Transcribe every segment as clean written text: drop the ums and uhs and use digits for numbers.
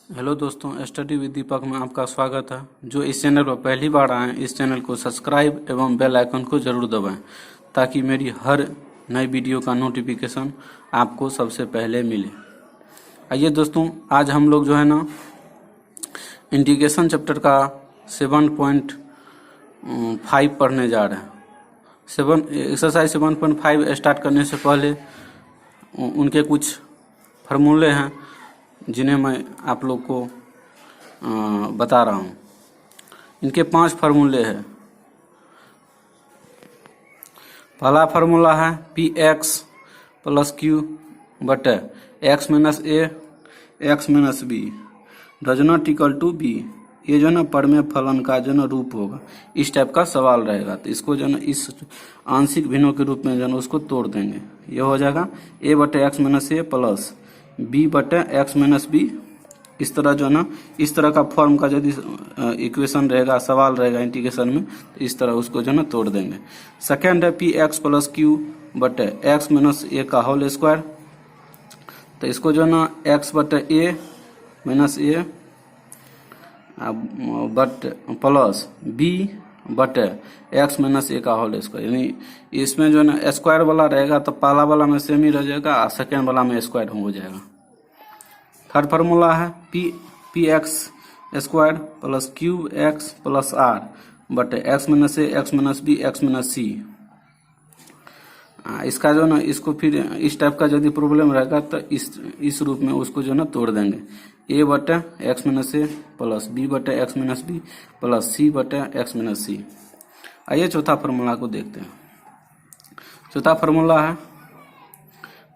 Hello दोस्तों, study with दीपक में आपका स्वागत है। जो इस चैनल पर पहली बार आए इस चैनल को सब्सक्राइब एवं बेल आइकन को जरूर दबाएं ताकि मेरी हर नई वीडियो का नोटिफिकेशन आपको सबसे पहले मिले। आइए दोस्तों, आज हम लोग जो है ना इंटीग्रेशन चैप्टर का 7.5 पढ़ने जा रहे हैं। एक्सरसाइज 7.5 स्टार्ट करने से पहले उनके कुछ फार्मूले हैं जिन्हें मैं आप लोग को बता रहा हूँ। इनके 5 फार्मूले हैं। पहला फार्मूला है px प्लस क्यू बटे x minus a x minus b does not equal to b. ये जो ना परमेय फलन का जो ना रूप होगा, इस टाइप का सवाल रहेगा तो इसको जो ना इस आंशिक भिन्नों के रूप में जो ना उसको तोड़ देंगे। ये हो जाएगा a बटे एक्स माइनस ए प्लस बी बटे एक्स माइनस बी। इस तरह जो है ना इस तरह का फॉर्म का यदि इक्वेशन रहेगा, सवाल रहेगा इंटीग्रेशन में, तो इस तरह उसको जो है ना तोड़ देंगे। सेकेंड है पी एक्स प्लस क्यू बटे एक्स माइनस ए का होल स्क्वायर। तो इसको जो है ना एक्स बटे ए माइनस ए बट प्लस बी बटे एक्स माइनस ए का होल स्क्वायर, यानी इसमें जो है ना स्क्वायर वाला रहेगा तो पहला वाला में सेम ही रह जाएगा और सेकेंड वाला में स्क्वायर हो जाएगा। थर्ड फार्मूला है p x square plus cube x plus r बटे x minus a x minus b x minus c. इसका जो ना इसको फिर इस टाइप का यदि प्रॉब्लम रहेगा तो इस रूप में उसको जो ना तोड़ देंगे। ए बटे एक्स माइनस ए प्लस बी बटे x minus B plus c बटे एक्स माइनस सी। आइए चौथा फार्मूला को देखते हैं। चौथा फार्मूला है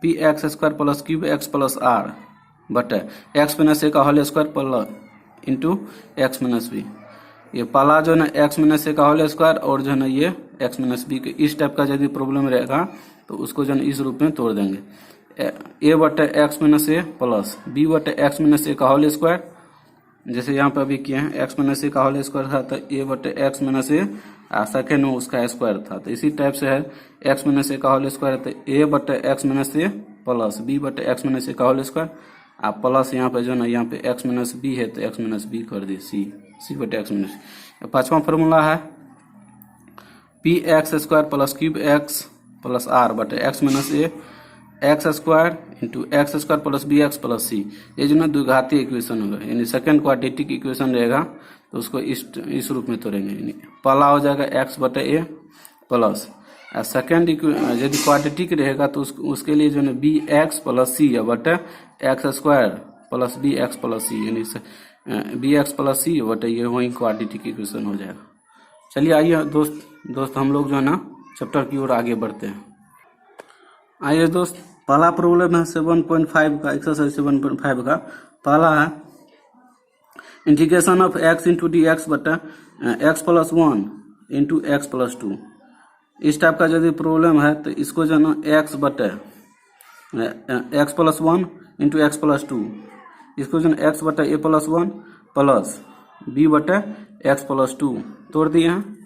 p x square plus cube x plus r बटे एक्स माइनस ए का whole square plus into x minus b. ये पहला जो है ना एक्स माइनस ए का होल स्क्वायर और जो है ना ये एक्स माइनस बी के इस टाइप का यदि प्रॉब्लम रहेगा तो उसको जो है इस रूप में तोड़ देंगे। ए बटे एक्स माइनस ए प्लस बी बटे एक्स माइनस ए का होल स्क्वायर, जैसे यहाँ पे अभी किए हैं एक्स माइनस ए का होल स्क्वायर था तो ए बटे एक्स माइनस ए और सेकेंड में उसका स्क्वायर था, तो इसी टाइप से है एक्स माइनस ए का होल स्क्वायर तो ए बटे एक्स माइनस ए प्लस बी बटे एक्स माइनस ए का होल स्क्वायर आप प्लस यहाँ पे जो ना यहाँ पे एक्स माइनस बी है तो एक्स माइनस बी कर दिए सी बटे एक्स माइनस। पांचवा फॉर्मूला है p x square plus cube x plus r बटे x minus a x square into x square plus b x plus c. ये जो ना द्विघातीय इक्वेशन होगा, यानी सेकेंड क्वाड्रेटिक इक्वेशन रहेगा तो उसको इस रूप में तोड़ेंगे। यानी पहला हो जाएगा एक्स बटे ए प्लस सेकेंड यदि क्वाड्रेटिक रहेगा तो उसके लिए जो है बी एक्स प्लस सी बटे x square plus b x plus c, यानी बी एक्स प्लस सी बटे ये वही क्वाड्रेटिक इक्वेशन हो जाएगा। चलिए आइए दोस्त हम लोग जो है ना चैप्टर की ओर आगे बढ़ते हैं। आइए दोस्त, पहला प्रॉब्लम है 7.5 का, एक्सरसाइज 7.5 का। पहला है integration of x into d x बटा x plus 1 into x plus 2। इस टाइप का यदि प्रॉब्लम है तो इसको जो ना एक्स बटे x plus 1 into x plus 2, इसको जो ना एक्स बटे ए प्लस 1 प्लस बी बटे एक्स प्लस 2 तोड़ दिए हैं।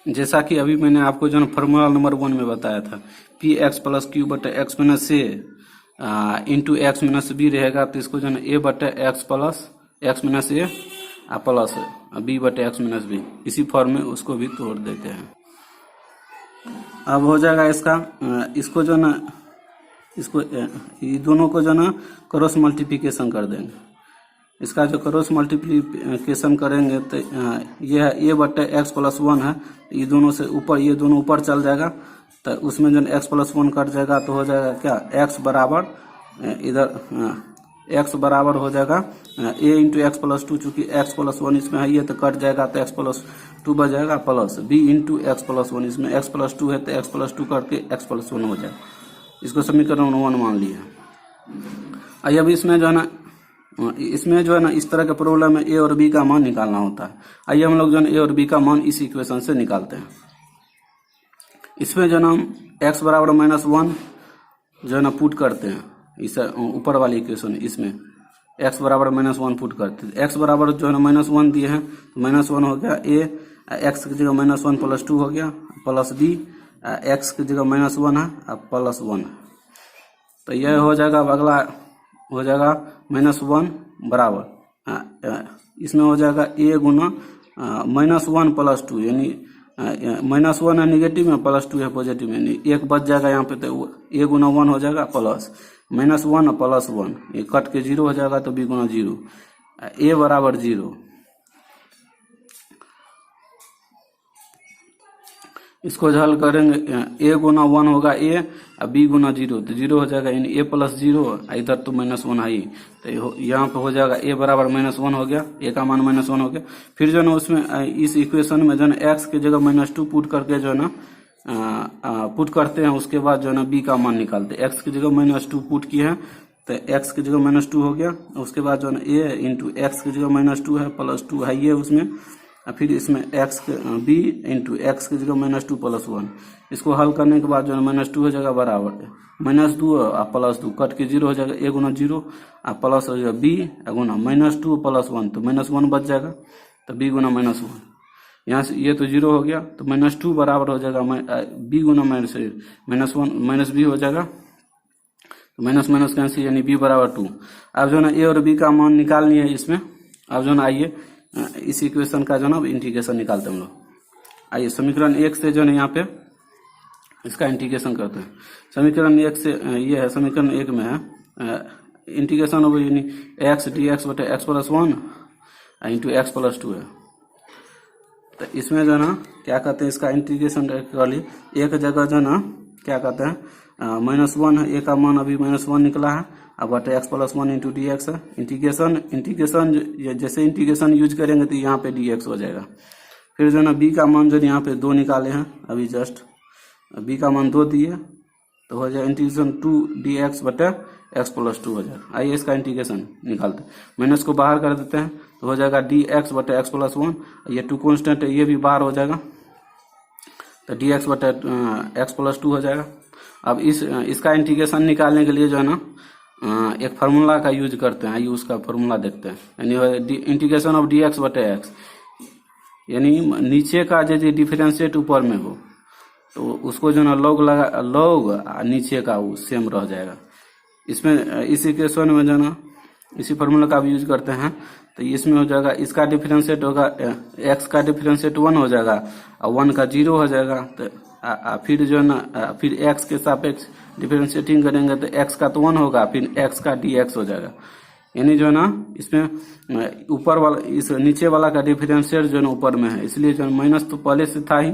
जैसा कि अभी मैंने आपको जो ना फार्मूला नंबर 1 में बताया था पी एक्स प्लस क्यू बटे एक्स माइनस ए इंटू एक्स माइनस बी रहेगा तो इसको जो ना ए बटे एक्स प्लस एक्स माइनस ए प्लस बी बटे एक्स माइनस बी, इसी फॉर्म में उसको भी तोड़ देते हैं। अब हो जाएगा इसको जो ना इसको ये दोनों को जो ना क्रॉस मल्टीप्लिकेशन कर देंगे। इसका जो क्रॉस मल्टीप्लिकेशन करेंगे तो ये है ए बटे एक्स प्लस 1 है, ये दोनों से ऊपर, ये दोनों ऊपर चल जाएगा तो उसमें जो एक्स प्लस 1 कट जाएगा तो हो जाएगा क्या एक्स बराबर इधर एक्स बराबर हो जाएगा ए इंटू एक्स प्लस 2, चूंकि एक्स प्लस 1 इसमें है ये तो कट जाएगा तो एक्स प्लस 2 बच जाएगा plus b into x plus 1, इसमें एक्स प्लस 2 है तो एक्स प्लस 2 करके एक्स प्लस 1 हो जाएगा। इसको समीकरण 1 मान लिया। आइए अब इसमें जो है ना इस तरह के प्रॉब्लम में ए और बी का मान निकालना होता है। आइए हम लोग जो है ए और बी का मान इस इक्वेशन से निकालते हैं। इसमें जो है ना एक्स बराबर -1 जो है ना पुट करते हैं, इस ऊपर वाली इक्वेशन इसमें एक्स बराबर -1 पुट करते हैं। एक्स बराबर जो है ना -1 दिए हैं तो -1 हो गया ए, एक्स की जगह -1 प्लस 2 हो गया प्लस बी, एक्स की जगह -1 है प्लस 1, तो यह हो जाएगा। अब अगला हो जाएगा -1 बराबर इसमें हो जाएगा a गुना -1 + 2, यानी -1 है निगेटिव में, +2 है पॉजिटिव में, यानी एक बच जाएगा यहाँ पे, तो a गुना 1 हो जाएगा प्लस -1 + 1, ये कट के 0 हो जाएगा, तो b गुना 0, a बराबर 0। इसको हल करेंगे, a गुना 1 होगा a और b गुना 0, तो 0 हो जाएगा, यानी a + 0, इधर तो -1 है ही, तो यहाँ पे हो जाएगा a बराबर -1 हो गया, a का मान -1 हो गया। फिर जो है ना उसमें इस इक्वेशन में जो है ना x की जगह -2 पुट करके जो है ना पुट करते हैं, उसके बाद जो है ना b का मान निकालते हैं। x की जगह -2 पुट किए हैं, तो x की जगह -2 हो गया, उसके बाद जो है ना a इंटू x की जगह -2 है, +2 है ये उसमें, फिर इसमें b इंटू एक्स की जगह -2 + 1, इसको हल करने के बाद जो है -2 हो जाएगा बराबर -2 और +2 कट के 0 हो जाएगा, a गुना 0 और प्लस हो जाएगा b गुना -2 + 1, तो -1 बच जाएगा, तो b गुना -1, यहाँ से ये तो 0 हो गया, तो -2 बराबर हो जाएगा b गुना -1 -b हो जाएगा, तो माइनस कैंसिल, यानी b बराबर 2। अब जो है ना a और b का मान निकालनी है इसमें। अब जो है ना आइए इस इक्वेशन का जो ना इंटीग्रेशन निकालते हैं हम लोग। आइए समीकरण 1 से जो है यहाँ पे इसका इंटीग्रेशन करते हैं। समीकरण 1 से ये है, समीकरण 1 में है इंटीग्रेशन ऑफ यानी x dx बटे x + 1 इंटू x + 2 है। तो इसमें जो है ना क्या कहते हैं, इसका इंटीग्रेशन कर लिए, एक जगह जो है ना क्या कहते हैं -1 है, a का मान अभी -1 निकला है, अब बटे x + 1 इंटू डी एक्स है। इंटीग्रेशन जैसे इंटीग्रेशन यूज करेंगे तो यहाँ पे dx हो जाएगा। फिर जो है ना b का मान जो यहाँ पे 2 निकाले हैं अभी जस्ट, b का मान 2 दिए, तो हो जाएगा इंटीग्रेशन 2 dx बटे x + 2 हो जाएगा। आइए इसका इंटीग्रेशन निकालते हैं, माइनस को बाहर कर देते हैं, तो हो जाएगा dx बटे x + 1, ये 2 कॉन्स्टेंट है, ये भी बाहर हो जाएगा, तो dx बटे x + 2 हो जाएगा। अब इसका इंटीग्रेशन निकालने के लिए जो है ना एक फार्मूला का यूज करते हैं। आइए उसका फार्मूला देखते हैं, यानी इंटीग्रेशन ऑफ dx बटे x, यानी नीचे का यदि डिफरेंशिएट ऊपर में हो तो उसको जो ना लॉग नीचे का वो सेम रह जाएगा। इसमें इस इक्वेशन में जो ना इसी फार्मूला का भी यूज करते हैं, तो इसमें हो जाएगा इसका डिफरेंशिएट होगा, x का डिफरेंशिएट 1 हो जाएगा और 1 का 0 हो जाएगा, तो फिर जो है ना फिर x के सापेक्ष डिफरेंशिएटिंग करेंगे तो x का तो 1 होगा, फिर x का dx हो जाएगा। यानी जो है ना इसमें ऊपर वाला इस नीचे वाला का डिफरेंशिएट जो है ना ऊपर में है, इसलिए जो है माइनस तो पहले से था ही,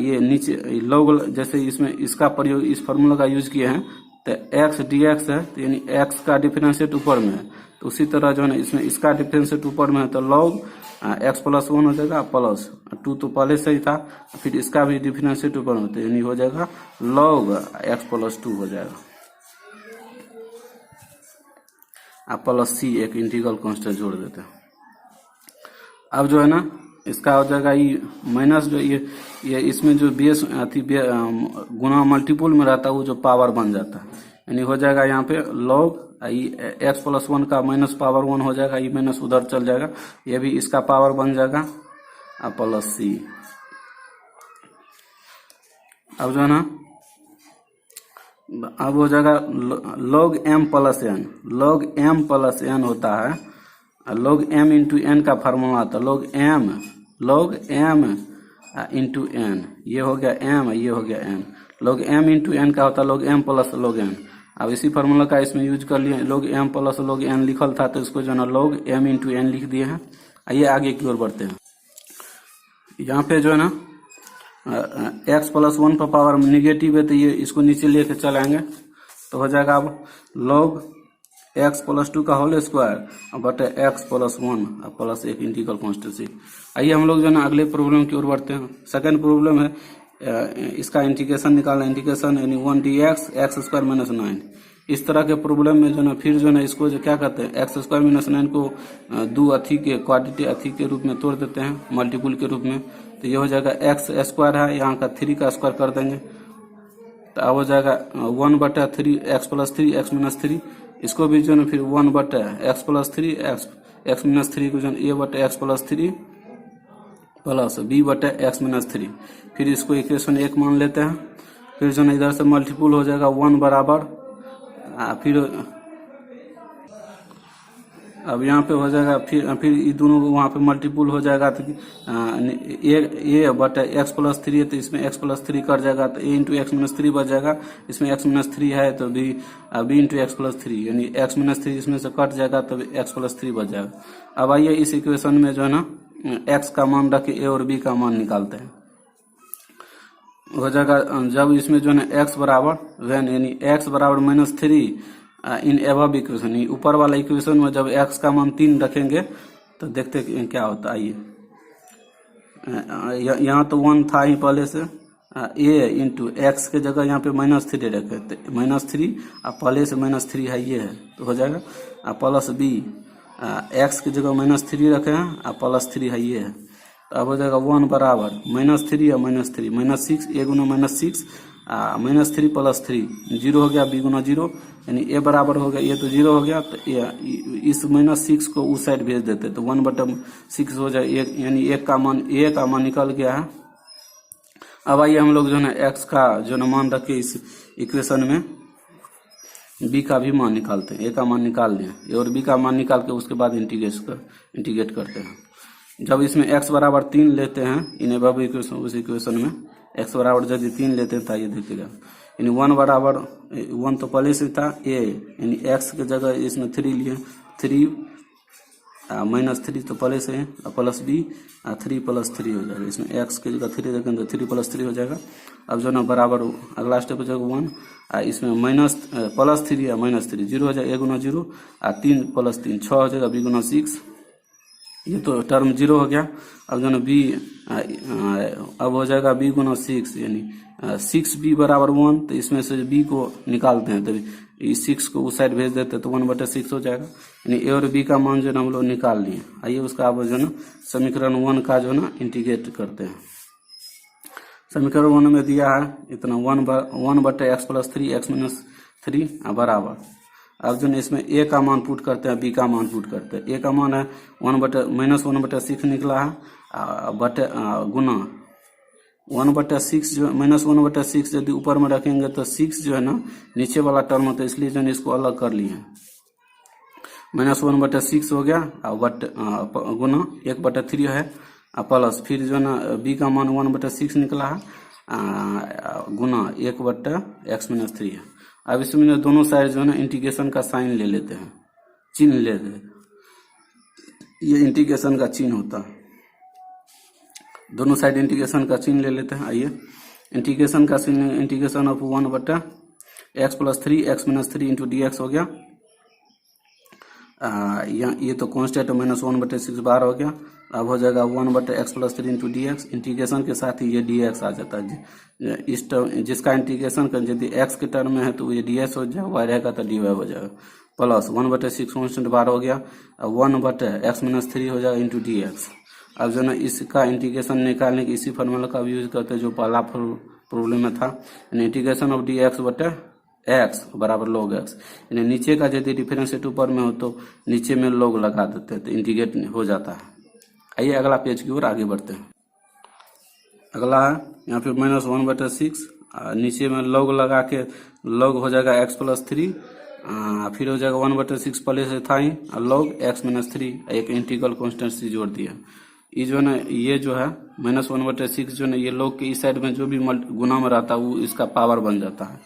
ये नीचे लॉग जैसे इसमें इसका प्रयोग इस फार्मूला का यूज किए हैं, तो x dx है, तो यानी x का डिफरेंशिएट ऊपर में है, तो उसी तरह जो है ना इसमें इसका डिफरेंशिएट ऊपर में है, तो लॉग x + 1 हो जाएगा, प्लस 2 तो पहले से ही था, फिर इसका भी डिफरेंशिएट ऊपर में, तो यानी हो जाएगा लॉग x + 2 हो जाएगा, प्लस c एक इंटीग्रल कांस्टेंट जोड़ देते हैं। अब जो है ना इसका हो जाएगा ये माइनस जो ये इसमें जो बेस गुना मल्टीपुल में रहता है वो जो पावर बन जाता है, यानी हो जाएगा यहाँ पे लॉग x + 1 का -1 हो जाएगा, ये माइनस उधर चल जाएगा, ये भी इसका पावर बन जाएगा प्लस c। अब जो है ना अब हो जाएगा log m + n, log m + n होता है, log m इंटू n का फार्मूला आता है log m इंटू n, ये हो गया m, ये हो गया n, log m into n का होता है log m + log n। अब इसी फार्मूला का इसमें यूज कर लिए, log m + log n लिखल था तो इसको जो है ना log m इंटू n लिख दिए हैं। आइए आगे की ओर बढ़ते हैं। यहाँ पे जो है ना x + 1 पर पावर निगेटिव है, तो ये इसको नीचे लेके चलाएंगे, तो हो जाएगा अब log x + 2 का होल स्क्वायर बटे x + 1 प्लस एक इंटीग्रल कांस्टेंट। आइए हम लोग जो है ना अगले प्रॉब्लम की ओर बढ़ते हैं। सेकंड प्रॉब्लम है इसका इंटीग्रेशन निकालना, इंटीग्रेशन यानी 1 dx x² - 9। इस तरह के प्रॉब्लम में जो ना फिर जो ना इसको जो क्या कहते हैं x² - 9 को दो अथी के क्वाड्रेटिक अथी के रूप में तोड़ देते हैं, मल्टीपुल के रूप में, तो ये हो जाएगा x² है, यहाँ का 3 का स्क्वायर कर देंगे, तो अब हो जाएगा 1/3 x + 3 x - 3। इसको भी जो ना फिर 1/x + 3 x - 3 को जो a/x + 3 प्लस b/x - 3। फिर इसको इक्वेशन 1 मान लेते हैं, फिर जो ना इधर से मल्टीपुल हो जाएगा 1 बराबर, फिर अब यहाँ पे हो जाएगा, फिर ये दोनों वहाँ पे मल्टीपुल हो जाएगा, तो ए बट एक्स प्लस थ्री है तो इसमें एक्स प्लस थ्री कट जाएगा, तो a into x minus three बच जाएगा। इसमें एक्स माइनस थ्री है तो b into x plus three, यानी एक्स माइनस थ्री इसमें से कट जाएगा तो एक्स प्लस थ्री बच जाएगा। अब आइए इस इक्वेशन में जो है ना एक्स का मान रख के ए और बी का मान निकालते हैं। हो जाएगा जब इसमें जो है ना एक्स बराबर वेन, यानी एक्स बराबर माइनस थ्री इन एबव इक्वेशन, ऊपर वाला इक्वेशन में जब एक्स का मान 3 रखेंगे तो देखते क्या होता है। आइए यहाँ तो 1 था ही पहले से, ए इंटू एक्स के जगह यहाँ पे माइनस थ्री रखे, तो माइनस थ्री पहले से माइनस थ्री है ये है, तो हो जाएगा प्लस बी, एक्स की जगह माइनस थ्री रखे हैं प्लस थ्री है ये है, तो अब हो जाएगा 1 बराबर माइनस थ्री या minus three, minus six, a गुना minus six minus three plus three, zero हो गया, बी गुना जीरो, यानी ए बराबर हो गया, ये तो जीरो हो गया, तो इस माइनस सिक्स को उस साइड भेज देते तो 1/6 हो जाए, यानी ए का मान निकल गया है। अब आइए हम लोग जो है एक्स का जो है मान रखे इस इक्वेशन में बी का भी मान निकालते हैं, ए का मान निकाल दें, ए और बी का मान निकाल के उसके बाद इंटीग्रेट करते हैं। जब इसमें x बराबर 3 लेते हैं इन एबव इक्वेशन, उस इक्वेशन में x बराबर यदि 3 लेते हैं तो ये देखिएगा, यानी 1 बराबर 1 तो पहले से था a, यानी x के जगह इसमें 3 लिए, 3 माइनस 3 तो पहले से है, प्लस b 3 प्लस 3 हो जाएगा, इसमें x के जगह 3 रखेंगे तो 3 प्लस 3 हो जाएगा। अब जो ना बराबर अगला स्टेप हो जाएगा 1, इसमें माइनस प्लस 3 या माइनस 3, जीरो हो जाएगा, a गुना जीरो, 3 प्लस 3 6 हो जाएगा, b गुना 6, ये तो टर्म जीरो हो गया। अब जो ना बी अब हो जाएगा बी गुना 6, यानी 6b बराबर 1, तो इसमें से बी को निकालते हैं तो इस 6 को उस साइड भेज देते तो 1/6 हो जाएगा, यानी ए और बी का मान जो है ना हम लोग निकाल लिए। आइए उसका अब जो है ना समीकरण 1 का जो है ना इंटीग्रेट करते हैं। समीकरण 1 में दिया है इतना 1/x प्लस 3 x माइनस 3 बराबर, अब जो इसमें a का मान पुट करते हैं, b का मान पुट करते हैं। a का मान है -1/6 निकला है, गुना 1/6 जो -1/6 यदि ऊपर में रखेंगे तो 6 जो है ना नीचे वाला टर्म होता है, इसलिए जो है इसको अलग कर लिए, -1/6 हो गया, गुना 1/3 है प्लस, फिर जो है ना b का मान 1/6 निकला है गुना 1/x-3 है। अब इसमें दोनों साइड जो है ना इंटीग्रेशन का साइन ले लेते हैं, चिन्ह ले लेते हैं, ये इंटीग्रेशन का चिन्ह होता है, दोनों साइड इंटीग्रेशन का चिन्ह ले लेते हैं। आइए इंटीग्रेशन का चिन्ह, integration of 1/x plus 3 x-3 into dx हो गया, ये तो कॉन्स्टेंट -1/6 बार हो गया। अब हो जाएगा 1/x plus 3 into dx, integration के साथ ही ये dx आ जाता है, इस टर्म जिसका इंटीग्रेशन कर यदि x के टर्म में है तो ये ds हो जाएगा, y रहेगा तो dy हो जाएगा, प्लस 1/6 कॉन्स्टेंट बार हो गया, 1/x-3 हो जाएगा इंटू dx। अब जो ना इसका इंटीग्रेशन निकालने के इसी फॉर्मूला का यूज करते हैं जो पहला प्रॉब्लम में था, इंटीग्रेशन ऑफ dx/x बराबर log x, यानी नीचे का यदि डिफरेंशिएट ऊपर में हो तो नीचे में log लगा देते हैं तो इंटीग्रेट हो जाता है। आइए अगला पेज की ओर आगे बढ़ते हैं। अगला है यहाँ पे -1/6, नीचे में log लगा के log हो जाएगा x प्लस 3, फिर हो जाएगा 1/6 पहले से था ही, log x-3, एक इंटीग्रल कांस्टेंट सी जोड़ दिया। ये जो है ना ये जो है -1/6 जो है ये log के इस साइड में जो भी गुना में रहता है वो इसका पावर बन जाता है,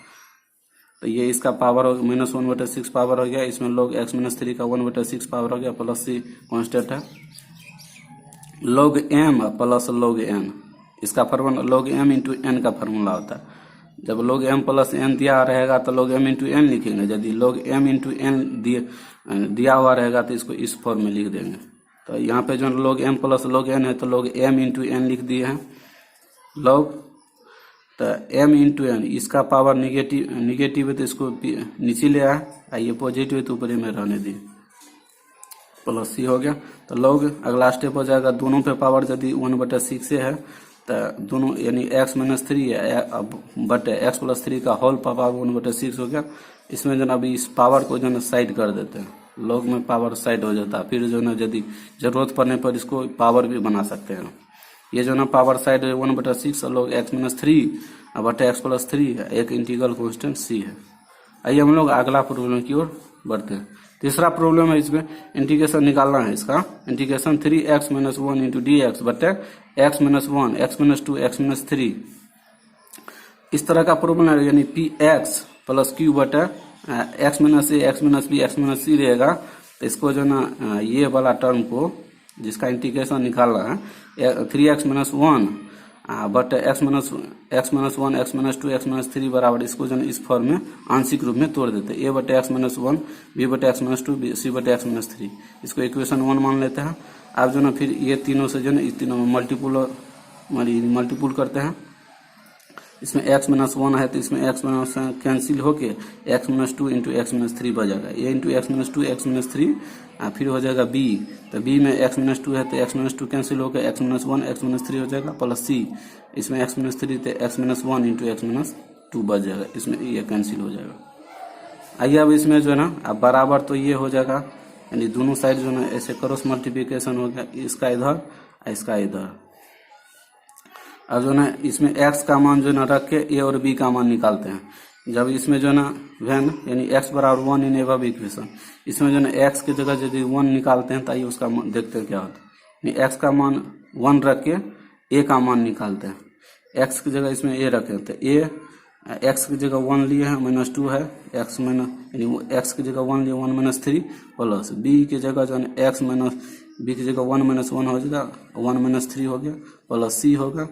तो ये इसका पावर हो -1/6 पावर हो गया, इसमें log x-3 का 1/6 पावर हो गया, प्लस c कांस्टेंट है, log m plus log n, इसका formula log m into n का फॉर्मूला होता है। जब log m प्लस n दिया रहेगा तो log m इंटू n लिखेंगे, यदि log m इंटू n दिया हुआ रहेगा तो इसको इस फॉर्म में लिख देंगे। तो यहाँ पे जो log m plus log n है तो log m इंटू n लिख दिए हैं, log तो m इंटू n, इसका पावर निगेटिव है तो इसको नीचे ले आया, आइए पॉजिटिव है तो ऊपर में रहने दिए, प्लस c हो गया। तो log अगला स्टेप हो जाएगा, दोनों पे पावर यदि 1/6 से है तो दोनों यानी x-3 बट x प्लस 3 का होल पावर 1/6 हो गया। इसमें जो अभी इस पावर को जो है साइड कर देते हैं, log में पावर साइड हो जाता है, फिर जो है यदि जरूरत पड़ने पर इसको पावर भी बना सकते हैं। ये जो ना power side 1/6 log x-3 but x plus 3 एक इंटीग्रल कांस्टेंट c है। आइए हम लोग अगला प्रॉब्लम की ओर बढ़ते हैं। तीसरा प्रॉब्लम है, इसमें इंटीग्रेशन निकालना है। इसका integration 3x minus 1 into d x बटे x minus 1 x minus 2 x minus 3, इस तरह का प्रॉब्लम है। यानी पी एक्स प्लस क्यू बटे x minus a x minus b x minus c रहेगा। तो इसको जो ना ये वाला टर्म को जिसका इंटीग्रेशन निकालना है 3x minus 1 but x minus 1 x minus 2 x minus 3 बराबर, इसको जो इस फॉर्म में आंशिक रूप में तोड़ देते हैं। ए बटे एक्स माइनस 1 बी बटे एक्स माइनस 2 सी बटे एक्स माइनस 3, इसको इक्वेशन 1 मान लेते हैं। अब जो ना फिर ये तीनों से जो ना इस तीनों में मल्टीपुल करते हैं। इसमें x माइनस 1 है तो इसमें x माइनस कैंसिल होके x minus 2 into x minus 3 बच जाएगा। A into x minus 2 x minus 3 फिर हो जाएगा b, तो b में x माइनस 2 है तो x माइनस 2 कैंसिल होकर x माइनस 1 एक्स माइनस 3 हो जाएगा प्लस c, इसमें x माइनस 3 तो x minus 1 into x minus 2 बच जाएगा, इसमें ये कैंसिल हो जाएगा। आइए अब इसमें जो है ना अब बराबर तो ये हो जाएगा, यानी दोनों साइड जो है ऐसे क्रॉस मल्टीप्लिकेशन हो गया, इसका इधर इसका इधर। अब जो ना इसमें x का मान जो ना रख के a और b का मान निकालते हैं। जब इसमें जो ना वैन यानी x बराबर 1 इन एबव इक्वेशन, इसमें जो ना x की जगह यदि 1 निकालते हैं तो आइए उसका देखते हैं क्या होता है। यानी x का मान 1 रख के a का मान निकालते हैं। x की जगह इसमें a रखें तो a x की जगह 1 लिए हैं माइनस 2 है, x माइनस यानी x की जगह 1 लिए 1 माइनस 3 प्लस b की जगह जो है x माइनस b की जगह 1 माइनस 1 हो जाएगा 1 माइनस 3 हो गया प्लस c होगा।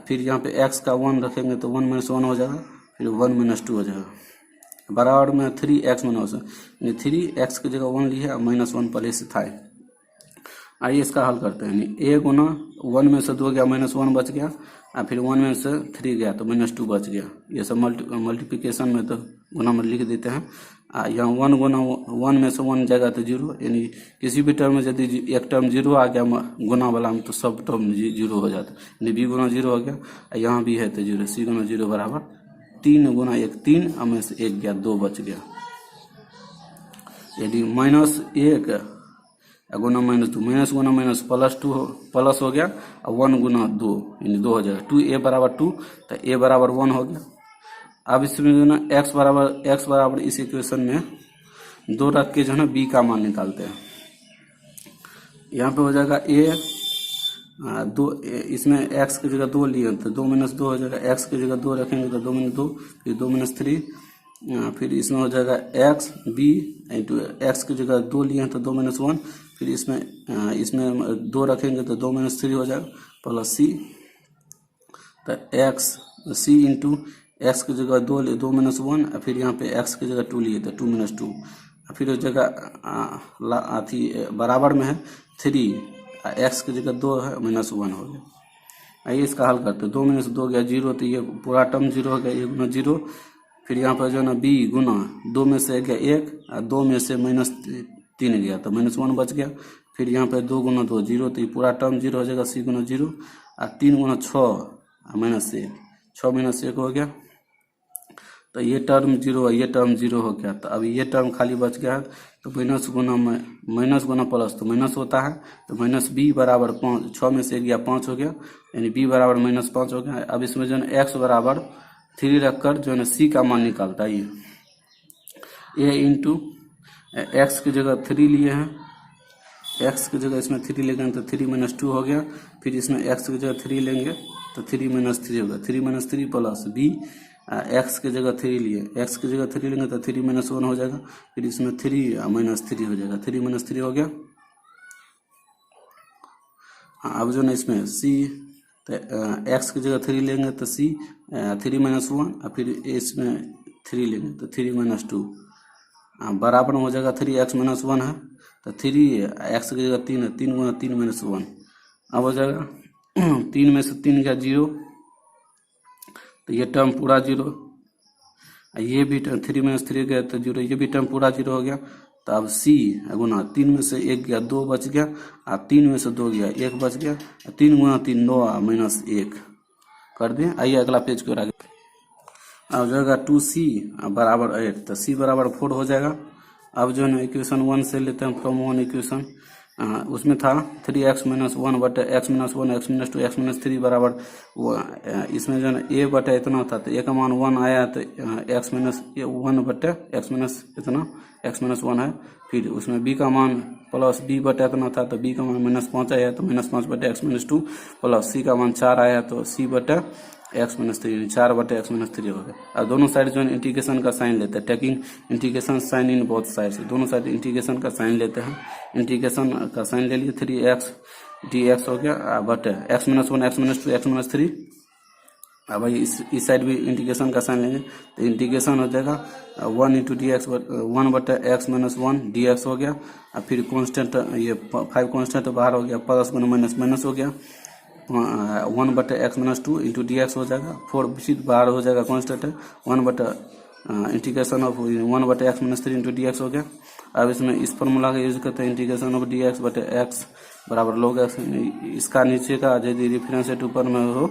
फिर यहाँ पे x का 1 रखेंगे तो 1 माइनस 1 हो जाएगा, फिर 1 माइनस 2 हो जाएगा बराबर में 3x माइनस 1, यानी 3x की जगह 1 ली है माइनस 1 पहले से था। आइए इसका हल करते हैं। यानी a गुना 1 में से 2 गया माइनस 1 बच गया, फिर 1 में से 3 गया तो माइनस 2 बच गया। ये सब मल्टीप्लिकेशन में तो गुना में लिख देते हैं। यहाँ 1 गुना 1 में से 1 जाएगा तो 0, यानी किसी भी टर्म में यदि एक टर्म 0 आ गया गुना वाला में तो सब टर्म 0 हो जाता है, यानी b गुना 0 हो गया, यहाँ भी है तो 0, c गुना 0 बराबर 3 गुना 1 3, अब में से 1 गया 2 बच गया। यदि माइनस 1 गुना माइनस 2 माइनस गुना माइनस प्लस 2 प्लस हो गया, और 1 गुना 2 यानी 2 हो जाएगा। 2a बराबर 2 तो a बराबर 1 हो गया। अब इसमें जो ना x बराबर इस इक्वेशन में 2 रख के जो है ना b का मान निकालते हैं। यहाँ पे हो जाएगा a 2, इसमें x की जगह 2 लिए तो 2 माइनस 2 हो जाएगा, x की जगह 2 रखेंगे तो 2 माइनस 2 फिर 2 माइनस 3, फिर इसमें हो जाएगा x b इंटू एक्स की जगह 2 लिए हैं तो 2 माइनस 1, फिर इसमें 2 रखेंगे तो 2 माइनस 3 हो जाएगा प्लस c, तो x c इंटू एक्स की जगह 2 माइनस 1, फिर यहाँ पे x की जगह 2 लिए तो 2 माइनस 2, फिर उस जगह अथी बराबर में है 3, x की जगह 2 है माइनस 1 हो गया। आइए इसका हल करते हैं। 2 माइनस 2 गया 0, तो ये पूरा टर्म 0 हो गया, 1 गुना 0। फिर यहाँ पर जो है ना b गुना 2 में से गया 1 और 2 में से माइनस 3 गया तो माइनस 1 बच गया। फिर यहाँ पे 2 गुना 2 0, तो ये पूरा टर्म 0 हो जाएगा, c गुना 0, और 3 गुना 6 माइनस 1, 6 माइनस 1 हो गया, तो ये टर्म 0 है, ये टर्म 0 हो गया। तो अब ये टर्म खाली बच गया है, तो माइनस गुना प्लस तो माइनस होता है, तो माइनस b बराबर 5, 6 में से गया 5 हो गया, यानी b बराबर माइनस 5 हो गया। अब इसमें जो है x बराबर 3 रखकर जो है ना c का मान निकालता है। ये a इंटू एक्स की जगह 3 लिए हैं, x की जगह इसमें 3 लेंगे तो 3 माइनस 2 हो गया, फिर इसमें x की जगह 3 लेंगे तो 3 माइनस 3 होगा, 3 माइनस 3 प्लस b, x की जगह 3 लिए, x की जगह 3 लेंगे तो 3 माइनस 1 हो जाएगा, फिर इसमें 3 माइनस 3 हो जाएगा, 3 माइनस 3 हो गया। अब जो ना इसमें c, तो x की जगह 3 लेंगे तो c 3 माइनस 1, और फिर इसमें 3 लेंगे तो 3 माइनस 2 बराबर में हो जाएगा 3x माइनस 1 है, तो 3x की जगह 3 है, 3 गुना 3 माइनस 1, अब हो जाएगा 3 में से 3 गया 0, तो ये टर्म पूरा 0, ये भी 3 माइनस 3 गया तो 0, ये भी टर्म पूरा 0 हो गया। तो अब c गुना 3 में से 1 गया 2 बच गया, और 3 में से 2 गया 1 बच गया, 3 गुना 3 9 माइनस 1 कर दें। आइए अगला पेज को आगे। अब जाएगा 2c बराबर 8, तो c बराबर 4 हो जाएगा। अब जो है ना इक्वेशन 1 से लेते हैं, फ्रॉम 1 इक्वेशन, उसमें था 3x माइनस 1 बटे x minus 1 x minus 2 x minus 3 बराबर इसमें जो है ना a बटे इतना था, तो a का मान 1 आया, तो x माइनस 1 बटे एक्स माइनस इतना एक्स माइनस वन है, फिर उसमें बी का मान प्लस बी बटा इतना था तो बी का मान -5 आया तो -5 बटे एक्स माइनस टू, प्लस सी का मान 4 आया तो सी बटा एक्स माइनस थ्री, 4 बटे एक्स माइनस थ्री हो गया। अब दोनों साइड जो है इंटीग्रेशन का साइन लेते हैं, taking integration sign in both side से, दोनों साइड इंटीग्रेशन का साइन लेते हैं। इंटीग्रेशन का साइन ले लिए, 3x dx हो गया बटे x minus one x minus two x minus three. अब भाई इस साइड भी इंटीग्रेशन का साइन लेंगे तो इंटीग्रेशन हो जाएगा 1 इंटू डी एक्स 1 बटे x minus one D x हो गया। अब फिर कॉन्स्टेंट ये 5 कॉन्स्टेंट बाहर हो गया, प्लस गुना माइनस माइनस हो गया, 1 बटे x minus two into d x हो जाएगा, 4 सीट बाहर हो जाएगा कॉन्स्टेंट है, 1 बटे इंटीग्रेशन ऑफ 1 बटे x minus three into d x हो गया। अब इसमें इस फॉर्मूला का यूज करते हैं, इंटीग्रेशन ऑफ डी एक्स बटे एक्स बराबर log एक्स। इसका नीचे का यदि रेफरेंस सेट ऊपर में हो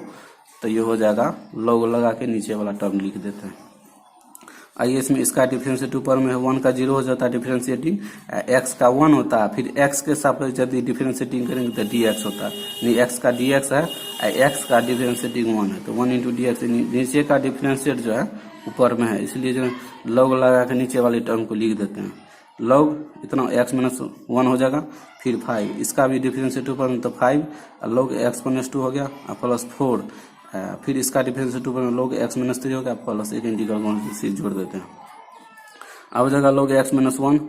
तो ये हो जाएगा log लगा के नीचे वाला टर्म लिख देते हैं। आइए इसमें इसका डिफरेंशिएट ऊपर में 1 का 0 हो जाता है डिफरेंशिएटिंग, x का 1 होता है, फिर x के सापेक्ष यदि डिफरेंशिएटिंग करेंगे तो dx होता है, नहीं x का dx है, x का डिफरेंशिएटिंग 1 है तो 1 इंटू डी एक्स, नीचे का डिफरेंशिएट जो है ऊपर में है, इसलिए जो log लगा के नीचे वाले टर्म को लिख देते हैं। log इतना x माइनस 1 हो जाएगा, फिर 5, इसका भी डिफरेंशिएट ऊपर में तो 5 log x माइनस 2 हो गया प्लस 4, फिर इसका डिफरेंशिएट ऊपर में log x माइनस 3 हो गया प्लस एक इंटीग्रल कॉन्स्टेंट जोड़ देते हैं। अब हो जाएगा log x माइनस 1,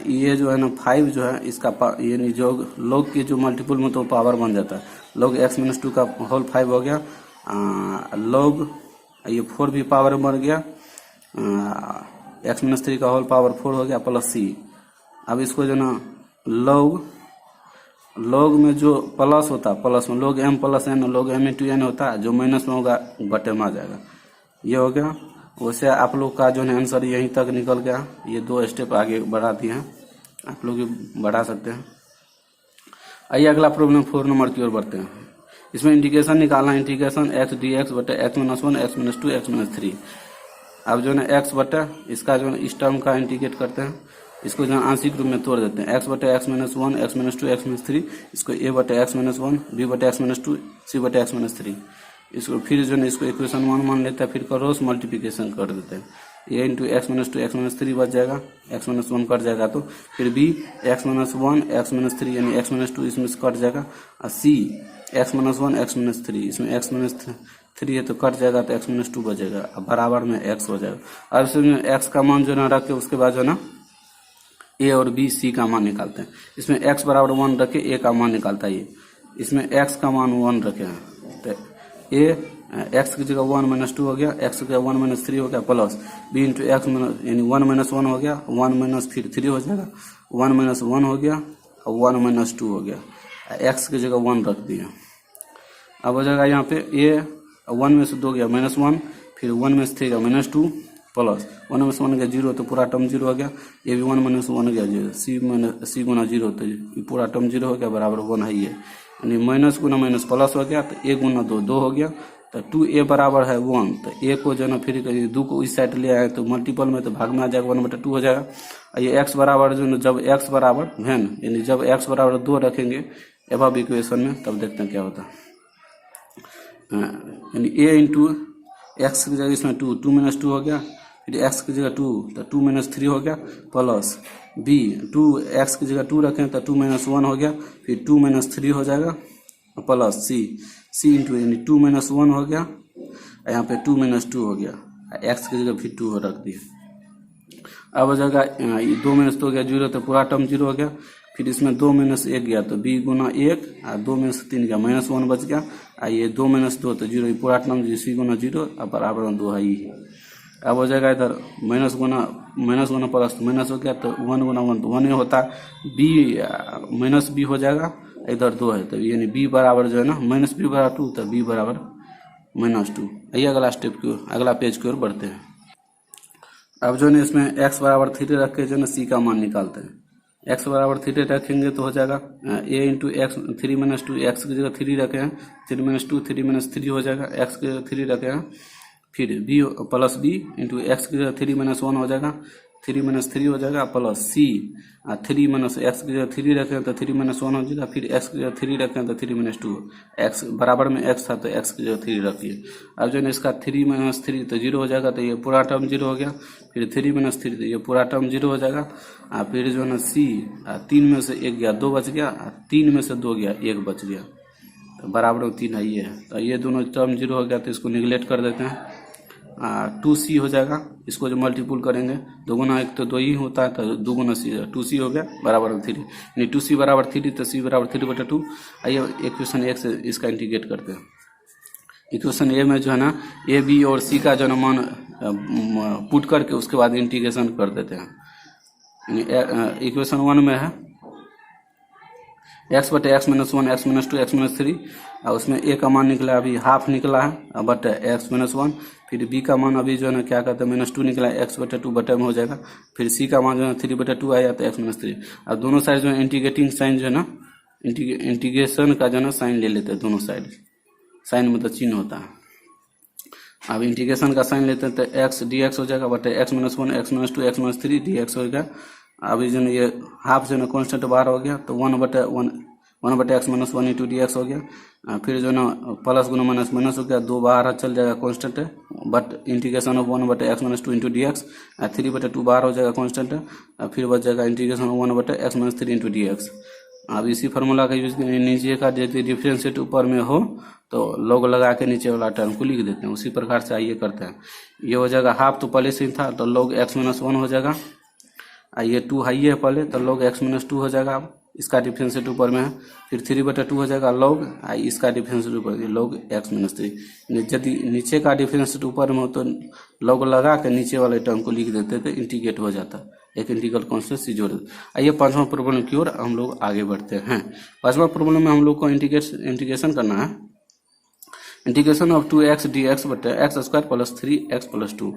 ये जो है ना 5 जो है इसका ये जो log के जो मल्टीपल में तो पावर बन जाता है, log x माइनस 2 का होल 5 हो गया, log ये 4 भी पावर बन गया, एक्स माइनस 3 का होल पावर 4 हो गया प्लस सी। अब इसको जो ना log में जो प्लस होता है प्लस में log m plus n log m into n होता है, जो माइनस में होगा बटे में आ जाएगा, ये हो गया। वैसे आप लोग का जो है आंसर यहीं तक निकल गया, ये 2 स्टेप आगे बढ़ा दिए हैं, आप लोग बढ़ा सकते हैं। आइए अगला प्रॉब्लम 4 नंबर की ओर बढ़ते हैं। इसमें इंटीग्रेशन निकालना, इंटीग्रेशन x dx बटे x minus 1 x minus 2 x minus 3। अब जो है x बटे इसका जो है इस टर्म का इंटीग्रेट करते हैं, इसको जो आंशिक रूप में तोड़ देते हैं, x बटे x minus 1 x minus 2 x minus 3, इसको a बटे एक्स माइनस 1 b बटे एक्स माइनस 2 c बटे एक्स माइनस 3, इसको फिर जो है इसको इक्वेशन 1 मान लेते हैं, फिर क्रॉस मल्टीप्लिकेशन कर देते हैं, a into x minus 2 x minus 3 बच जाएगा, एक्स माइनस 1 कट जाएगा तो फिर b x minus 1 x minus 3 यानी एक्स माइनस 2 इसमें से कट जाएगा, और c x minus 1 x minus 3, इसमें एक्स माइनस 3 है तो कट जाएगा तो एक्स माइनस 2 बचेगा, अब बराबर में x हो जाएगा। अब इसमें x का मान जो ना रख के उसके बाद जो ना a और b c का मान निकालते हैं। इसमें x बराबर 1 रखे a का मान निकालता है, ये इसमें x का मान 1 रखे हैं तो a x की जगह 1 माइनस 2 हो गया, x की जगह 1 माइनस 3 हो गया प्लस b इंटू एक्स यानी 1 माइनस 1 हो गया, 1 माइनस फिर 3 हो जाएगा, 1 माइनस 1 हो गया और 1 माइनस 2 हो गया, x की जगह 1 रख दिया। अब हो जाएगा यहाँ पे a 1 में से 2 गया माइनस 1, फिर 1 में से 3 गया माइनस 2 प्लस 1 में से 1 गया 0 तो पूरा टर्म 0 हो गया, ये भी 1 माइनस 1 गया 0, c गुना 0 तो ये पूरा टर्म 0 हो गया बराबर 1 है, ये यानी माइनस गुना माइनस प्लस हो गया तो a गुना 2 हो गया, तो 2a बराबर है 1, तो a को जो है ना फिर 2 को इस साइड ले आए तो मल्टीपल में तो भाग में आ जाएगा 1/2 हो जाएगा। ये x बराबर जो है जब x बराबर वेन यानी जब x बराबर 2 रखेंगे एबव इक्वेशन में तब देखते हैं क्या होता है, यानी a इंटू एक्स की जगह इसमें 2 माइनस 2 हो गया, फिर x की जगह 2 तो 2 माइनस 3 हो गया प्लस b 2 x की जगह 2 रखें तो 2 माइनस 1 हो गया, फिर 2 माइनस 3 हो जाएगा प्लस c इंटू यानी 2 माइनस 1 हो गया, यहाँ पे 2 माइनस 2 हो गया, x की जगह फिर 2 रख दिया। अब हो जाएगा 2 माइनस 2 हो गया 0 तो पूरा टर्म 0 हो गया, फिर इसमें 2 माइनस 1 गया तो b गुना 1 और 2 माइनस 3 गया माइनस 1 बच गया, ये 2 माइनस 2 तो 0, पूरा टर्म c गुना 0 और बराबर में 2 है ही। अब हो जाएगा इधर माइनस गुना प्लस माइनस हो गया तो 1 गुना 1 तो 1 ही होता है, b माइनस b हो जाएगा, इधर 2 है तो यानी b बराबर जो है ना माइनस b बराबर 2 तो b बराबर -2। आइए अगला स्टेप की अगला पेज की ओर बढ़ते हैं। अब जो है इसमें x बराबर 3 रख के जो है c का मान निकालते हैं, x बराबर 3 रखेंगे तो हो जाएगा a into x 3 minus 2, x की जगह 3 रखे हैं 3 माइनस 2 3 माइनस 3 हो जाएगा, x की जगह 3 रखे हैं, फिर b plus b into x की जगह 3 माइनस 1 हो जाएगा, 3 माइनस 3 हो जाएगा प्लस सी 3 माइनस एक्स की जगह 3 रखें तो 3 माइनस 1 हो जाएगा, फिर एक्स की जगह 3 रखें तो 3 माइनस 2, एक्स बराबर में एक्स था तो एक्स की जगह 3 रखिए। अब जो है इसका 3 माइनस 3 तो 0 हो जाएगा, तो ये पूरा टर्म 0 हो गया, फिर 3 माइनस 3 तो ये पूरा टर्म 0 हो जाएगा। फिर जो है ना सी 3 में से 1 गया 2 बच गया, 3 में से 2 गया 1 बच गया, तो बराबर में 3 है ये है, तो ये दोनों टर्म 0 हो गया, तो इसको निगलेक्ट कर देते हैं। 2c हो जाएगा, इसको जो मल्टीपुल करेंगे 2 गुना 1 तो 2 ही होता है, तो 2 गुना सी 2c हो गया बराबर 3, यानी 2c बराबर 3 तो c बराबर 3/2। आइए इक्वेशन 1 से इसका इंटीग्रेट करते हैं। इक्वेशन ए में जो है ना ए बी और सी का जो है मान पुट करके उसके बाद इंटीग्रेशन कर देते हैं। इक्वेशन 1 में है x बटे x minus 1 x minus 2 x minus 3, और उसमें a का मान निकला अभी हाफ निकला है बटे x माइनस 1, फिर b का मान अभी जो है ना क्या कहते हैं -2 निकला है, x बटे 2 बटे में हो जाएगा, फिर c का मान जो है 3/2 आया तो x माइनस 3। अब दोनों साइड जो है इंटीग्रेटिंग साइन जो है ना इंटीग्रेशन का जो है ना साइन ले लेते हैं, दोनों साइड साइन मतलब चिन्ह होता है। अब इंटीग्रेशन का साइन लेते हैं तो x dx हो जाएगा बटे x minus 1 x minus 2 x minus 3 dx हो गया। अभी जो है ये हाफ जो है ना कॉन्स्टेंट बाहर हो गया, तो 1 बटे x minus 1 into d x हो गया। फिर जो है ना प्लस गुना माइनस माइनस हो गया, 2 बाहर चल जाएगा कॉन्स्टेंट है, बट इंटीग्रेशन ऑफ 1 बटे x minus 2 into d x, 3/2 बाहर हो जाएगा कॉन्स्टेंट है, फिर बच जाएगा इंटीग्रेशन ऑफ 1 बटे x minus 3 into d x. अब इसी फार्मूला का यूज नीचे का यदि डिफरेंशिएट ऊपर में हो तो लॉग लगा के नीचे वाला टर्म को लिख देते हैं, उसी प्रकार से आइए करते हैं। ये हो जाएगा हाफ तो पहले से ही था, तो log x माइनस 1 हो जाएगा, ये 2 हाई है पहले, तो log x माइनस 2 हो जाएगा, अब इसका डिफरेंशिएट ऊपर में है, फिर 3/2 हो जाएगा log इसका डिफरेंशिएट ऊपर log x माइनस 3। यदि नीचे का डिफरेंशिएट ऊपर में हो तो log लगा के नीचे वाले टर्म को लिख देते थे, इंटीग्रेट हो जाता, एक इंटीग्रल कांस्टेंट सी जोड़ देते। आइए 5वां प्रॉब्लम की ओर हम लोग आगे बढ़ते हैं। 5वां प्रॉब्लम में हम लोग को इंटीग्रेशन करना है, इंटीग्रेशन ऑफ 2x dx बटे x² प्लस 3x प्लस 2।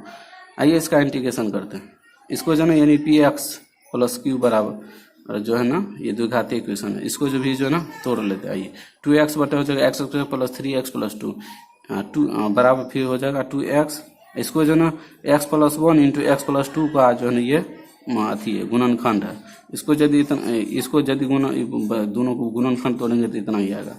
आइए इसका इंटीग्रेशन करते हैं, इसको जो है ना यानी px प्लस q बराबर जो है ना ये द्विघातीय इक्वेशन है, इसको जो भी जो है ना तोड़ लेते हैं। आइए 2x बटे हो जाएगा x² प्लस 3x प्लस 2 बराबर फिर हो जाएगा 2x, इसको जो है ना x plus 1 into x plus 2 का जो है ना ये अथी है गुणनखंड है, इसको यदि गुना दोनों को गुणनखंड तोड़ेंगे तो इतना ही आएगा।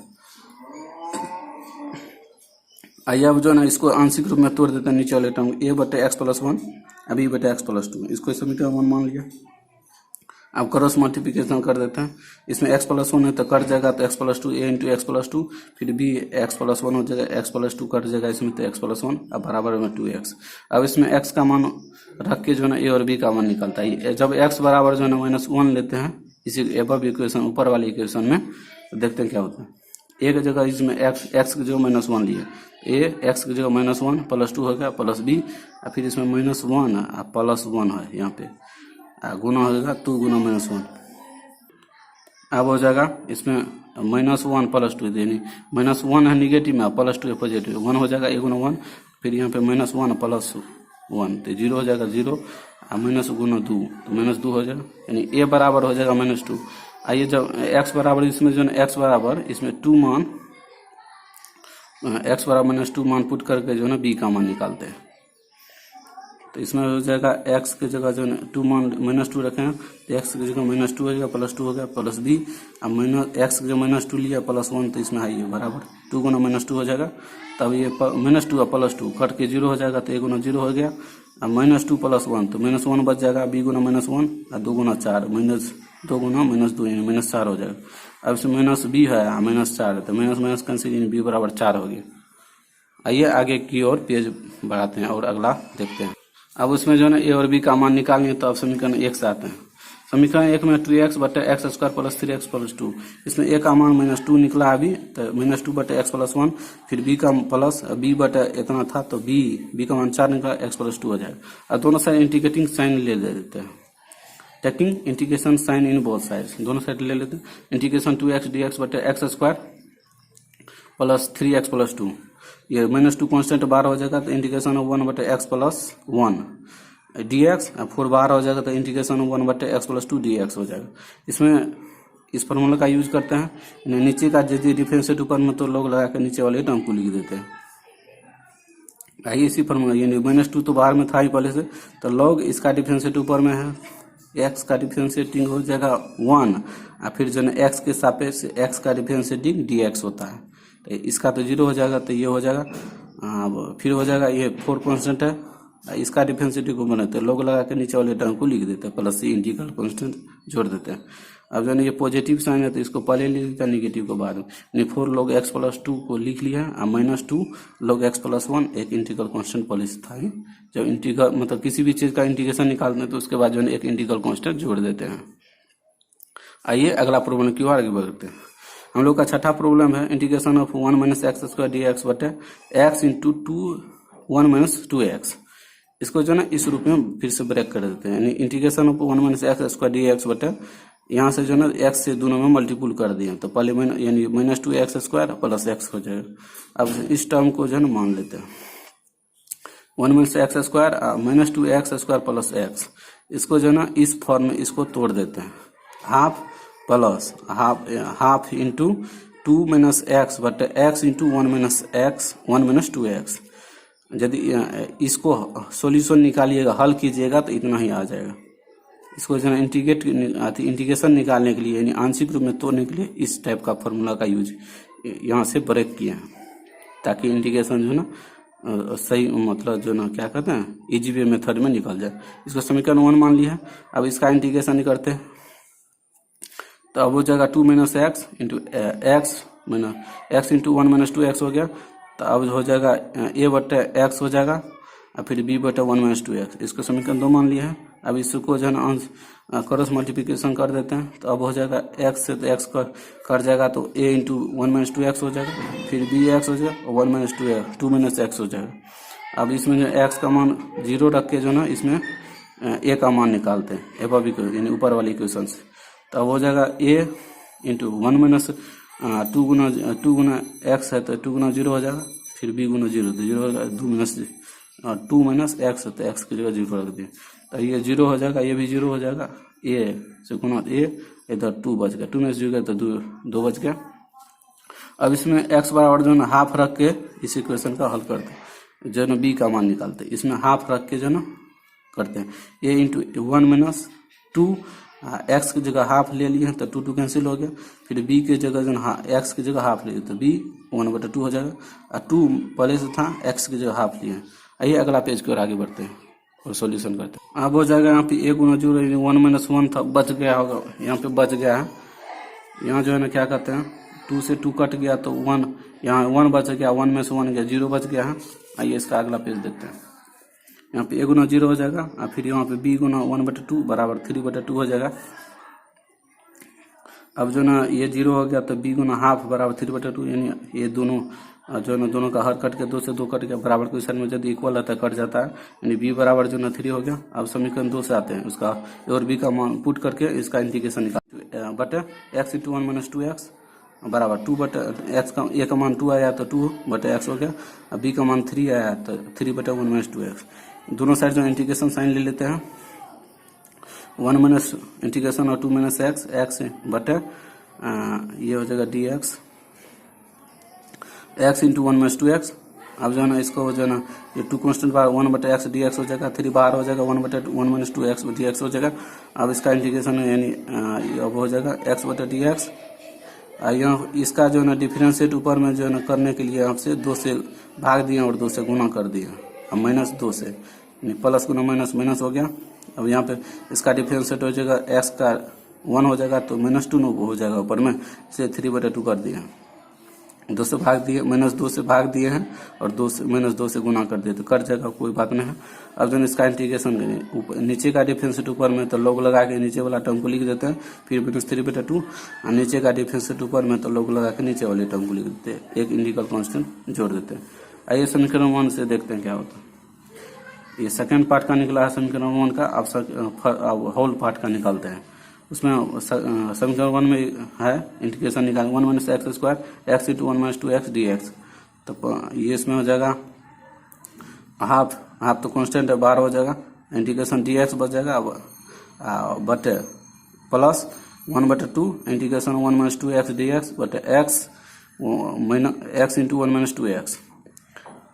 आइए अब जो है ना इसको आंशिक रूप में तोड़ देते हैं, नीचे वाले टर्म a बटे एक्स प्लस 1 अब b बटे एक्स प्लस 2, इसको समीकरण 1 मान लिया। अब क्रॉस मल्टीप्लिकेशन कर देते हैं, इसमें x प्लस 1 है तो कट जाएगा तो x plus 2 a into x plus 2, फिर b x प्लस 1 हो जाएगा, x प्लस 2 कट जाएगा इसमें तो x प्लस 1 अब बराबर में 2x। अब इसमें x का मान रख के जो है ना a और b का मान निकलता है, जब x बराबर जो है ना -1 लेते हैं इसी एबव इक्वेशन ऊपर वाली इक्वेशन में, तो देखते हैं क्या होता है। एक जगह इसमें x की जगह -1 लिए, a x की जगह -1 प्लस 2 हो गया प्लस b, फिर इसमें -1 प्लस 1 है यहाँ पे गुना हो जाएगा 2 गुना -1, अब हो जाएगा इसमें -1 प्लस 2 यानी -1 है निगेटिव में प्लस 2 है पॉजिटिव, 1 हो जाएगा 1 गुना 1, फिर यहाँ पे -1 प्लस 1 तो 0 हो जाएगा 0, माइनस गुना 2 तो -2 हो जाएगा, यानी a बराबर हो जाएगा -2। आइए जब x बराबर इसमें जो है x बराबर इसमें 2 मान x बराबर -2 मान पुट करके जो है ना b का मान निकालते हैं, तो इसमें हो जाएगा x की जगह जो है 2 मान -2 रखें तो x की जगह -2 हो जाएगा प्लस 2 हो गया प्लस b, अब x की जगह -2 लिया प्लस 1 तो इसमें है बराबर 2 गुना -2 हो जाएगा, तब ये -2 और प्लस 2 कट के 0 हो जाएगा तो 1 गुना 0 हो गया, अब -2 प्लस 1 तो -1 बच जाएगा, b गुना -1 और 2 गुना 4 -2 गुना -2 यानी -4 हो जाएगा। अब इसमें -b है -4 तो माइनस कैंसिल b बराबर 4 हो गया। आइए आगे की ओर पेज बढ़ाते हैं और अगला देखते हैं। अब उसमें जो है ना a और b का मान निकालेंगे तो अब समीकरण 1 से आते हैं। समीकरण 1 में 2x बटे x² प्लस 3x प्लस 2, इसमें a का मान -2 निकला अभी तो -2 बटे x प्लस 1, फिर b का प्लस b बटे इतना था तो b का मान 4 निकला x प्लस 2 हो जाएगा। अब दोनों साइड इंटीग्रेटिंग साइन ले देते हैं, taking integration sign in both sides, दोनों साइड ले लेते हैं। इंटीग्रेशन 2x dx बटे x² प्लस 3x प्लस 2, ये -2 कॉन्स्टेंट बाहर हो जाएगा तो इंटीग्रेशन ऑफ 1 बटे x प्लस 1 dx, 4 बाहर हो जाएगा तो इंटीग्रेशन ऑफ 1 बटे x प्लस 2 dx हो जाएगा। इसमें इस फॉर्मूला का यूज करते हैं, नीचे का यदि डिफरेंशिएट ऊपर में तो लॉग लगा कर नीचे वाले टर्म को लिख देते हैं। आइए इसी फॉर्मूला, यानी -2 तो बाहर में था ही पहले से, तो log इसका डिफरेंशिएट ऊपर में है, x का डिफरेंशिएटिंग हो जाएगा 1, और फिर जो है x के सापेक्ष x का डिफरेंशिएटिंग dx होता है, तो इसका तो 0 हो जाएगा, तो ये हो जाएगा। अब फिर हो जाएगा, ये 4 कांस्टेंट है, इसका डिफरेंशिएटिव को बनाते हैं, लोग लगा के नीचे वाले टर्म को लिख देते हैं, प्लस इंटीग्रल कांस्टेंट जोड़ देते हैं। अब जो है ये पॉजिटिव साइन है तो इसको पहले लिख दिया, निगेटिव को बाद में, यानी 4 log x + 2 को लिख लिया, और -2 log x + 1 एक इंटीग्रल कांस्टेंट पहले से था ही। जब इंटीग्रल मतलब किसी भी चीज का इंटीग्रेशन निकालते हैं तो उसके बाद जो है एक इंटीग्रल कांस्टेंट जोड़ देते हैं। आइए अगला प्रॉब्लम क्यों आगे बढ़ते हैं। हम लोग का छठा प्रॉब्लम है, इंटीग्रेशन ऑफ 1 - x² dx बटे x × 2 1 - 2x। इसको जो है ना इस रूप में फिर से ब्रेक कर देते हैं, यानी इंटीग्रेशन ऑफ 1 - x² dx बटे, यहाँ से जो है ना x से दोनों में मल्टीपुल कर दिए, तो पहले यानी -2x² + x हो जाएगा। अब इस टर्म को जो है ना मान लेते हैं 1 - x² -2x² + x। इसको जो है ना इस फॉर्म में इसको तोड़ देते हैं, half plus half into 2 - x बटे x × 1 - 2x। यदि इसको सॉल्यूशन निकालिएगा, हल कीजिएगा तो इतना ही आ जाएगा। इसको जो है इंटीग्रेशन निकालने के लिए, यानी आंशिक रूप में तोड़ने के लिए इस टाइप का फॉर्मूला का यूज यहाँ से ब्रेक किया है, ताकि इंटीग्रेशन जो है ना सही मतलब जो ना क्या कहते हैं इजी वे मेथड में निकल जाए। इसको समीकरण 1 मान लिया है। अब इसका इंटीग्रेशन करते हैं तो अब हो जाएगा 2 - x × x × 1 - 2x हो गया। तो अब हो जाएगा a बटे x हो जाएगा, और फिर b बटे 1 - 2x। इसको समीकरण 2 मान लिया है। अब इसको जो है ना क्रॉस मल्टीप्लिकेशन कर देते हैं, तो अब हो जाएगा x से तो x कट जाएगा, तो a × 1 - 2x हो जाएगा, फिर bx हो जाएगा और 1 - 2x 2 - x हो जाएगा। अब इसमें जो x का मान 0 रख के जो ना इसमें a का मान निकालते हैं, एबव इक्वेशन यानी ऊपर वाली इक्वेशन से। तो अब हो जाएगा a × 2 गुना x है तो 2 गुना 0 हो जाएगा, फिर b गुना 0 तो 0 हो जाएगा, 2 - x है तो x की जगह 0 रख दिए, तो ये 0 हो जाएगा, ये भी 0 हो जाएगा, a से गुना a, इधर 2 बच गया, 2 में से 0 तो 2 बच गया। अब इसमें x बराबर जो है हाफ रख के इस इक्वेशन का हल करते हैं, जो है b का मान निकालते हैं, इसमें हाफ रख के जो है करते हैं, a × 1 - 2 x की जगह हाफ ले लिए हैं तो 2 कैंसिल हो गया, फिर b की जगह जो x की जगह हाफ लिए तो b 1/2 हो जाएगा, और 2 पहले से था, x की जगह हाफ लिए हैं। आइए अगला पेज की ओर आगे बढ़ते हैं और सॉल्यूशन करते हैं। अब हो जाएगा यहाँ पे a × 0 1 - 1 था, बच गया होगा, यहाँ पे बच गया है। यहाँ जो है ना क्या कहते हैं 2 से 2 कट गया तो 1, यहाँ 1 बच गया, 1 में से 1 गया, 0 बच गया है। आइए इसका अगला पेज देखते हैं। यहाँ पे a × 0 हो जाएगा, और फिर यहाँ पे b × 1/2 बराबर 3/2 हो जाएगा। अब जो ना ये 0 हो गया तो b × हाफ बराबर 3/2, यानी ये दोनों जो है ना दोनों का हर कट के 2 से 2 कट के बराबर क्वेश्चन में यदि इक्वल रहता है कट जाता है, यानी b बराबर जो ना 3 हो गया। अब समीकरण 2 से आते हैं, उसका a और b का मान पुट करके इसका इंटीग्रेशन निकाल बटे x × 1 - 2x बराबर 2 बटे x का a का मान 2 आया तो 2 बटे x हो गया, और b का मान 3 आया तो 3 बटे 1 - 2x। दोनों साइड जो इंटीग्रेशन साइन ले लेते हैं, 1 - इंटीग्रेशन और 2 - x बटे ये हो जाएगा dx x × 1 - 2x। अब जो है ना इसको जो है ना ये 2 कांस्टेंट बाहर 1/x dx हो जाएगा, 3 बाहर हो जाएगा, 1/1 - 2x dx हो जाएगा। अब इसका इंटीग्रेशन यानी अब हो जाएगा x बटे dx। यहाँ इसका जो है ना डिफरेंशिएट ऊपर में जो है ना करने के लिए आपसे 2 से भाग दिए और 2 से गुना कर दिए, अब -2 से, यानी प्लस गुना माइनस हो गया। अब यहाँ पे इसका डिफरेंशिएट हो जाएगा, x का 1 हो जाएगा तो -2 हो जाएगा ऊपर में, इसलिए 3/2 कर दिया, 2 से भाग दिए, -2 से भाग दिए हैं और -2 से गुना कर दिए तो कट जाएगा, कोई बात नहीं है। अब जो इसका इंटीग्रेशन करें, नीचे का डिफरेंशिएट ऊपर में तो लोग लगा के नीचे वाला टर्म को लिख देते हैं, फिर -3/2, और नीचे का डिफरेंशिएट ऊपर में तो लोग लगा के नीचे वाले टर्म को लिख देते हैं, एक इंटीग्रल कांस्टेंट जोड़ देते हैं। आइए समीकरण 1 से देखते हैं क्या होता है। ये सेकंड पार्ट का निकला है समीकरण 1 का, अब होल पार्ट का निकालते हैं। उसमें समीकरण 1 में है इंटीग्रेशन निकाल 1 - x² x × 1 - 2x dx, तो ये इसमें हो जाएगा हाफ तो कांस्टेंट है, बाहर हो जाएगा, इंटीग्रेशन dx बच जाएगा, बटे प्लस 1/2 इंटीग्रेशन 1 - 2x dx बटे x × 1 - 2x।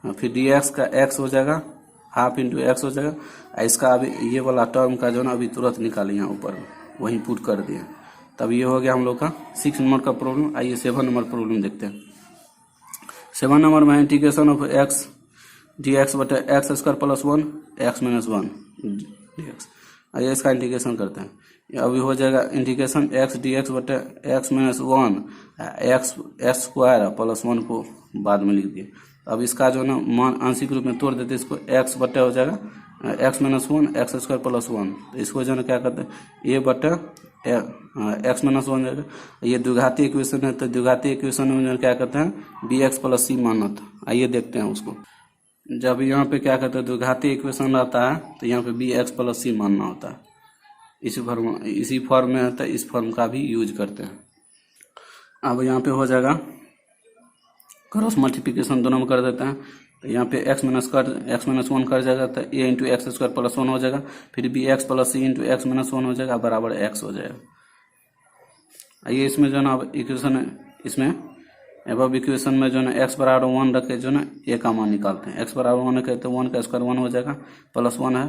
फिर डी एक्स का एक्स हो जाएगा, हाफ इंटू एक्स हो जाएगा। इसका अभी ये वाला टर्म का जो ना अभी तुरंत निकाले यहाँ ऊपर वहीं पुट कर दिए। तब ये हो गया हम लोग का 6 नंबर का प्रॉब्लम। आइए 7 नंबर प्रॉब्लम देखते हैं। 7 नंबर में integration of x d x बटे x square plus 1 x minus 1 d x. आइए इसका इंटीग्रेशन करते हैं। अभी हो जाएगा इंटीग्रेशन एक्स डी एक्स बटे x minus 1 x square plus 1 को बाद में लिख दिए। अब इसका जो ना मान आंशिक रूप में तोड़ देते इसको, एक्स बटे हो जाएगा x minus 1 x square plus 1। तो इसको जो ना क्या करते हैं, ए बटे एक्स माइनस 1 जाएगा। ये द्विघाती इक्वेशन है, तो द्विघाती इक्वेशन में जो क्या करते हैं बी एक्स प्लस सी मानना था। आइए देखते हैं उसको। जब यहाँ पे क्या कहते हैं द्विघाती इक्वेशन रहता है तो यहाँ पे बी एक्स प्लस सी मानना होता है। इसी फॉर्म में है तो इस फॉर्म का भी यूज करते हैं। अब यहाँ पे हो जाएगा क्रॉस मल्टीप्लिकेशन दोनों में कर देते हैं। तो यहाँ पे एक्स माइनस 1 कर जाएगा तो a into x square plus 1 हो जाएगा। फिर बी एक्स प्लस सी इंटू एक्स माइनस 1 हो जाएगा बराबर एक्स हो जाएगा। आइए इसमें जो ना अब इक्वेशन इसमें अब इक्वेशन में जो ना एक्स बराबर 1 रखे जो ना ए का मान निकालते हैं। एक्स बराबर 1 रखे तो 1 का स्क्वायर 1 हो जाएगा प्लस 1 है।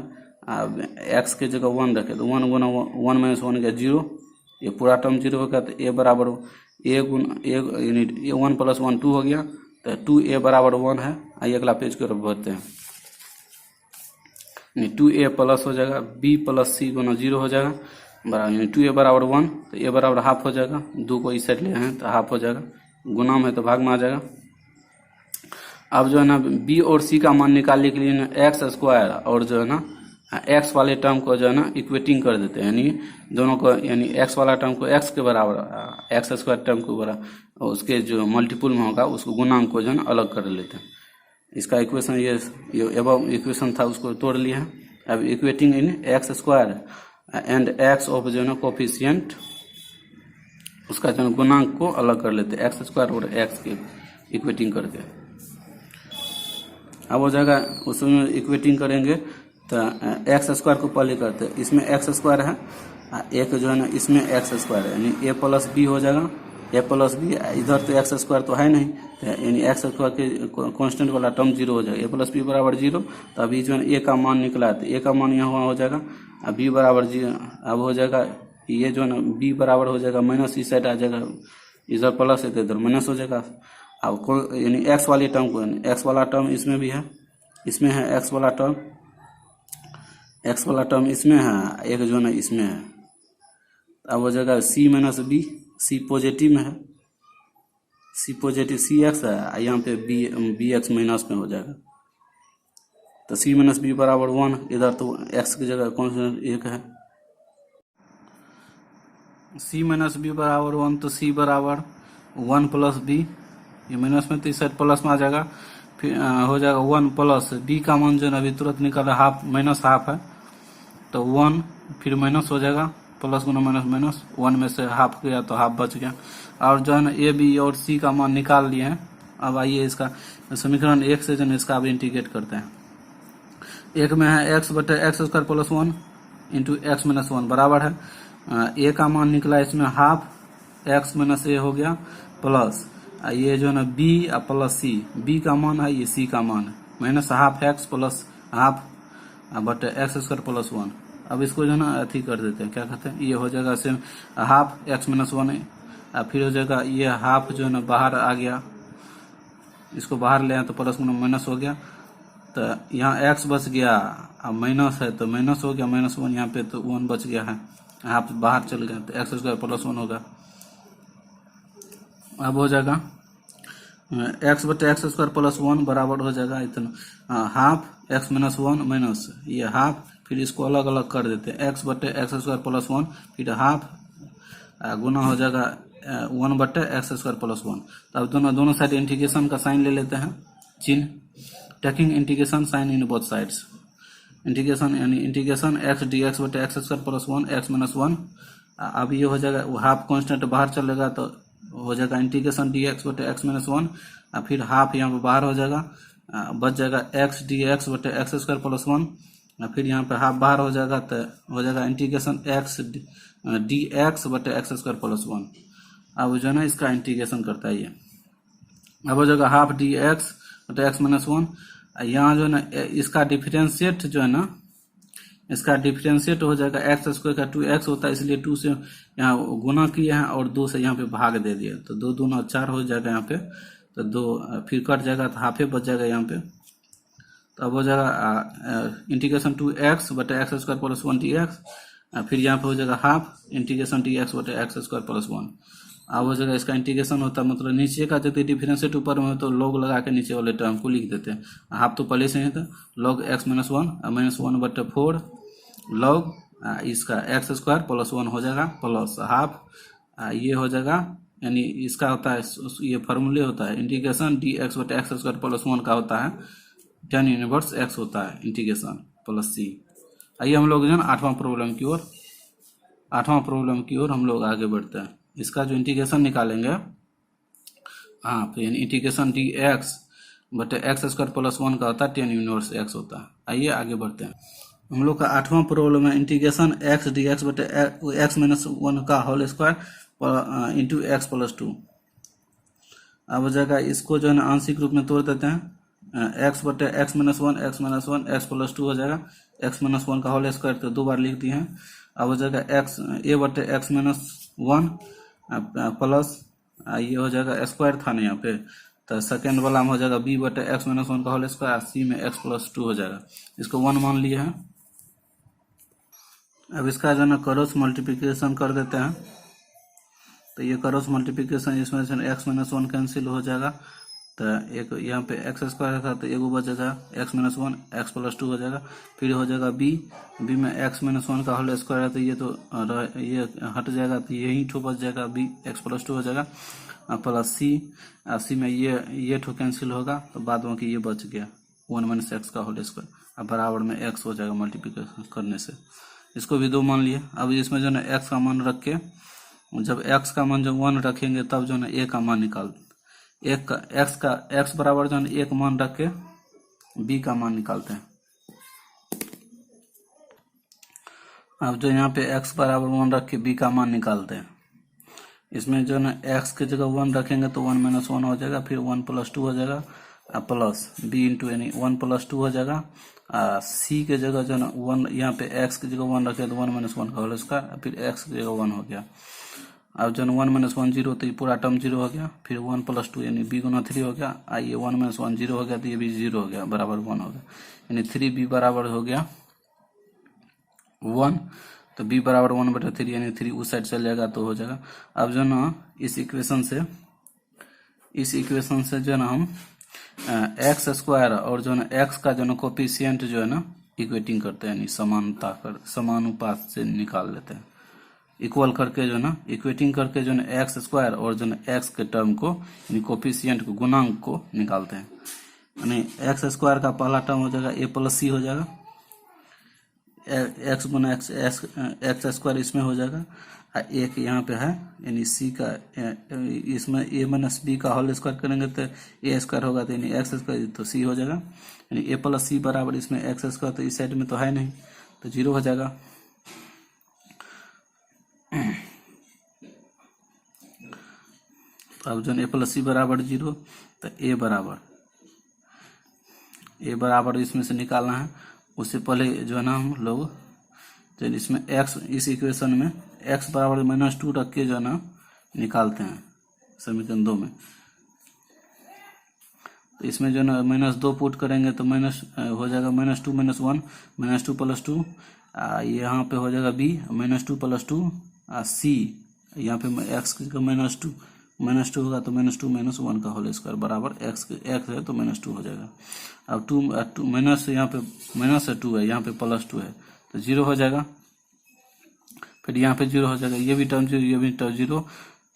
अब एक्स के जगह 1 रखे तो 1 गुना 1 माइनस 1 गया 0, ये पूरा टर्म 0 हो गया। तो ए बराबर ए गुना ए 1 प्लस 1 2 हो गया, तो 2a बराबर 1 है। आइए अगला पेज की तरफ बढ़ते हैं। 2a प्लस हो जाएगा b प्लस c गुना 0 हो जाएगा बराबर 2a बराबर 1, तो a बराबर हाफ हो जाएगा। 2 को इस साइड ले हैं तो हाफ हो जाएगा, गुना में तो भाग में आ जाएगा। अब जो है ना b और c का मान निकालने के लिए ना एक्स स्क्वायर और जो है ना एक्स वाले टर्म को जो है ना इक्वेटिंग कर देते हैं, यानी दोनों को, यानी एक्स वाला टर्म को एक्स के बराबर एक्स स्क्वायर टर्म के बराबर उसके जो मल्टीपुल में होगा उसको गुणांक को जो है ना अलग कर लेते हैं। इसका इक्वेशन ये एबव इक्वेशन था उसको तोड़ लिया है। अब equating in x square and x of जो है ना कोफिशियंट उसका जो है गुणांक को अलग कर लेते हैं, एक्स स्क्वायर और एक्स के इक्वेटिंग करके। अब हो जाएगा उसमें इक्वेटिंग करेंगे तो एक्स स्क्वायर को पहले करते हैं। इसमें एक्स स्क्वायर है, एक जो है ना इसमें एक्स स्क्वायर है, यानी ए प्लस बी हो जाएगा। ए प्लस बी इधर तो एक्स स्क्वायर तो है नहीं, यानी एक्स स्क्वायर के कांस्टेंट वाला टर्म 0 हो जाएगा। ए प्लस बी बराबर 0, तो अभी जो है ए का मान निकला है तो ए का मान यहाँ हो जाएगा। अब बी बराबर 0 अब हो जाएगा, ये जो है ना बी बराबर हो जाएगा माइनस इस साइड आ जाएगा, इधर प्लस है तो इधर माइनस हो जाएगा। अब यानी एक्स वाले टर्म को, एक्स वाला टर्म इसमें भी है, इसमें है एक्स वाला टर्म इसमें है, एक जो है ना इसमें है। अब हो जाएगा सी माइनस बी, सी पॉजिटिव में है, सी पॉजिटिव सी एक्स है, यहाँ पे बी एक्स माइनस में हो जाएगा। तो सी माइनस बी बराबर 1, इधर तो एक्स की जगह कौन सा एक है, सी माइनस बी बराबर 1, तो सी बराबर 1 प्लस बी, ये माइनस में तो इस साइड प्लस में आ जाएगा। फिर हो जाएगा 1 प्लस बी का मान जो है अभी तुरंत निकाला हाफ, माइनस हाफ है तो 1, फिर माइनस हो जाएगा, प्लस गुना माइनस माइनस, 1 में से हाफ गया तो हाफ बच गया। और जो है ना ए बी और सी का मान निकाल लिए हैं। अब आइए इसका समीकरण 1 से जो है इसका अब इंटीग्रेट करते हैं। एक में है एक्स बटे x square plus 1 into x minus 1 बराबर है, ए का मान निकला इसमें हाफ एक्स माइनस ए हो गया प्लस ये जो है ना बी प्लस सी, बी का मान है ये सी का मान है, minus half x plus half बटे एक्स स्क्वायर प्लस 1। अब इसको जो है ना अथी कर देते हैं, क्या कहते हैं, ये हो जाएगा सेम हाफ एक्स माइनस 1 है। फिर हो जाएगा ये हाफ जो है ना बाहर आ गया, इसको बाहर ले आए तो प्लस गुना माइनस हो गया, तो यहाँ एक्स बच गया, अब माइनस है तो माइनस हो गया, माइनस 1 यहाँ पे तो 1 बच गया है, हाफ बाहर चल गया तो एक्स स्क्वायर प्लस 1 होगा। अब हो जाएगा एक्स बटे एक्स स्क्वायर प्लस 1 बराबर हो जाएगा इतना हाफ एक्स माइनस 1 माइनस ये हाफ, फिर इसको अलग अलग कर देते हैं, एक्स बटे एक्स स्क्वायर प्लस 1 फिर हाफ गुना हो जाएगा 1 बटे एक्स स्क्वायर प्लस 1। तो अब दोनों साइड इंटीग्रेशन का साइन ले लेते हैं, चिन्ह, taking integration sign in both sides. Integration यानी इंटीग्रेशन एक्स डी एक्स बटे x square plus 1 x minus 1। अब ये हो जाएगा हाफ कॉन्स्टेंट बाहर चलेगा तो हो जाएगा इंटीग्रेशन डी एक्स बटे एक्स माइनस 1, फिर हाफ यहाँ पे बाहर हो जाएगा, बच जाएगा एक्स डी एक्स बटे एक्स स्क्वायर प्लस 1, फिर यहाँ पे हाफ बाहर हो जाएगा तो हो जाएगा इंटीग्रेशन एक्स डी एक्स बटे एक्स स्क्वायर प्लस 1। अब जो है ना इसका इंटीग्रेशन करता है ये, अब हो जाएगा हाफ डी एक्स बटे एक्स माइनस वन। यहाँ जो है ना इसका डिफरेंशिएट जो है ना, इसका डिफरेंशिएट हो जाएगा एक्स स्क्वायर का 2x होता है, इसलिए 2 से यहाँ गुना किया है और 2 से यहाँ पे भाग दे दिया, तो 2 दूना 4 हो जाएगा यहाँ पे, तो 2 फिर कट जाएगा तो हाफे बच जाएगा यहाँ पे। तो अब हो जाएगा इंटीग्रेशन 2x बटे एक्स स्क्वायर प्लस 1 dx, फिर यहाँ पे हो जाएगा हाफ इंटीग्रेशन dx बटे एक्स स्क्वायर प्लस 1। अब हो जाएगा इसका इंटीग्रेशन होता है, मतलब नीचे का यदि डिफरेंशिएट ऊपर में हो तो लॉग लगा के नीचे वाले टर्म को लिख देते हैं। हाफ तो पहले से ही था, लॉग एक्स माइनस वन बटे 4 लॉग इसका एक्स स्क्वायर प्लस 1 हो जाएगा प्लस हाफ ये हो जाएगा, यानी इसका होता है ये फॉर्मूले होता है इंटीग्रेशन डी एक्स बटे एक्स स्क्वायर प्लस 1 का होता है tan इनवर्स एक्स होता है इंटीग्रेशन प्लस सी। आइए हम लोग जो है 8वां प्रॉब्लम की ओर हम लोग आगे बढ़ते हैं। इसका जो इंटीग्रेशन निकालेंगे, हाँ तो यानी इंटीग्रेशन डी एक्स बटे एक्स स्क्वायर प्लस 1 का होता है tan इनवर्स एक्स होता है। आइए आगे बढ़ते हैं। हम लोग का 8वां प्रॉब्लम है इंटीग्रेशन एक्स डी एक्स बटे एक्स माइनस 1 का whole square into x plus 2। अब हो जाएगा इसको जो है ना आंशिक रूप में तोड़ देते हैं, एक्स बटे x minus one x plus 2 हो जाएगा, एक्स माइनस 1 का होल स्क्वायर तो 2 बार लिख दिए हैं। अब हो जाएगा एक्स ए बटे एक्स माइनस 1 प्लस ये हो जाएगा स्क्वायर था ना यहाँ पे, तो सेकेंड वाला में हो जाएगा बी बटे एक्स माइनस 1 का होल स्क्वायर, सी में एक्स प्लस 2 हो जाएगा, इसको 1 मान लिए हैं। अब इसका जो है ना क्रॉस मल्टीप्लिकेशन कर देते हैं, तो ये क्रॉस मल्टीप्लिकेशन इसमें से एक्स माइनस 1 कैंसिल हो जाएगा, तो एक यहाँ पे एक्स स्क्वायर था तो एगो बचेगा एक्स माइनस 1 एक्स प्लस 2 हो जाएगा। फिर हो जाएगा बी में एक्स माइनस 1 का होल स्क्वायर है तो ये तो ये हट जाएगा, तो यही ठो बच जाएगा बी एक्स प्लस 2 हो जाएगा प्लस सी में ये ठो कैंसिल होगा, तो बाद में कि ये बच गया 1 माइनस एक्स का होल स्क्वायर, अब बराबर में एक्स हो जाएगा मल्टीप्लिकेशन करने से। इसको भी 2 मान लिए। अब इसमें जो है ना एक्स का मान रख के, जब एक्स का मान जब 1 रखेंगे तब जो है ना ए का मान निकाल, एक्स बराबर जो है ना 1 मान रख के बी का मान निकालते हैं। अब जो यहाँ पे एक्स बराबर 1 रख के बी का मान निकालते हैं, इसमें जो है ना एक्स की जगह 1 रखेंगे तो 1 माइनस 1 हो जाएगा, फिर 1 प्लस 2 हो जाएगा प्लस बी इंटू यानी 1 प्लस 2 हो जाएगा। सी के जगह जो है ना 1 यहाँ पे एक्स की जगह 1 रखे तो 1 माइनस 1 का होल स्क्वायर, फिर एक्स की जगह 1 हो गया। अब जो 1 माइनस 1 0 तो ये पूरा टर्म 0 हो गया, फिर 1 प्लस 2 यानी बी गुना 3 हो गया, ये 1 माइनस 1 0 हो गया तो ये भी 0 हो गया बराबर 1 हो गया, यानी 3b बराबर हो गया 1, तो b बराबर 1 बटा 3 यानी 3 उस साइड चल जाएगा तो हो जाएगा। अब जो ना इस इक्वेशन से जो है ना हम एक्स स्क्वायर और जो है एक्स का जो है कोफिशिएंट जो है ना इक्वेटिंग करते हैं, यानी समानुपात से निकाल लेते हैं, इक्वल करके जो है ना इक्वेटिंग करके जो है एक्स स्क्वायर और जो है एक्स के टर्म को यानी कोफिशिएंट को गुणांक को निकालते हैं। यानी एक्स स्क्वायर का पहला टर्म हो जाएगा ए प्लस सी हो जाएगा, एक्स गुना एक्स स्क्वायर इसमें हो जाएगा, एक यहाँ पे है यानी सी का इसमें ए माइनस बी का होल स्क्वायर करेंगे तो ए स्क्वायर होगा, तो यानी एक्स स्क्वायर तो सी हो जाएगा, यानी ए प्लस सी बराबर इसमें एक्स स्क्वायर तो इस साइड में तो है नहीं तो 0 हो जाएगा। अब जो ए प्लस सी बराबर 0 तो ए बराबर इसमें से निकालना है। उससे पहले जो है ना हम लोग तो इसमें x इस इक्वेशन में x बराबर -2 रख के जो है ना निकालते हैं समीकरण 2 में, तो इसमें जो है ना -2 पुट करेंगे तो माइनस हो जाएगा -2 - 1 -2 + 2 यहाँ पे हो जाएगा b -2 + 2 c यहाँ पे x की जगह -2 होगा तो -2 - 1 का होल स्क्वायर बराबर x है तो -2 हो जाएगा। अब 2 माइनस यहाँ पे -2 है, यहाँ पे +2 है तो 0 हो जाएगा, फिर यहाँ पे 0 हो जाएगा, ये भी टर्म 0 ये भी टर्म 0,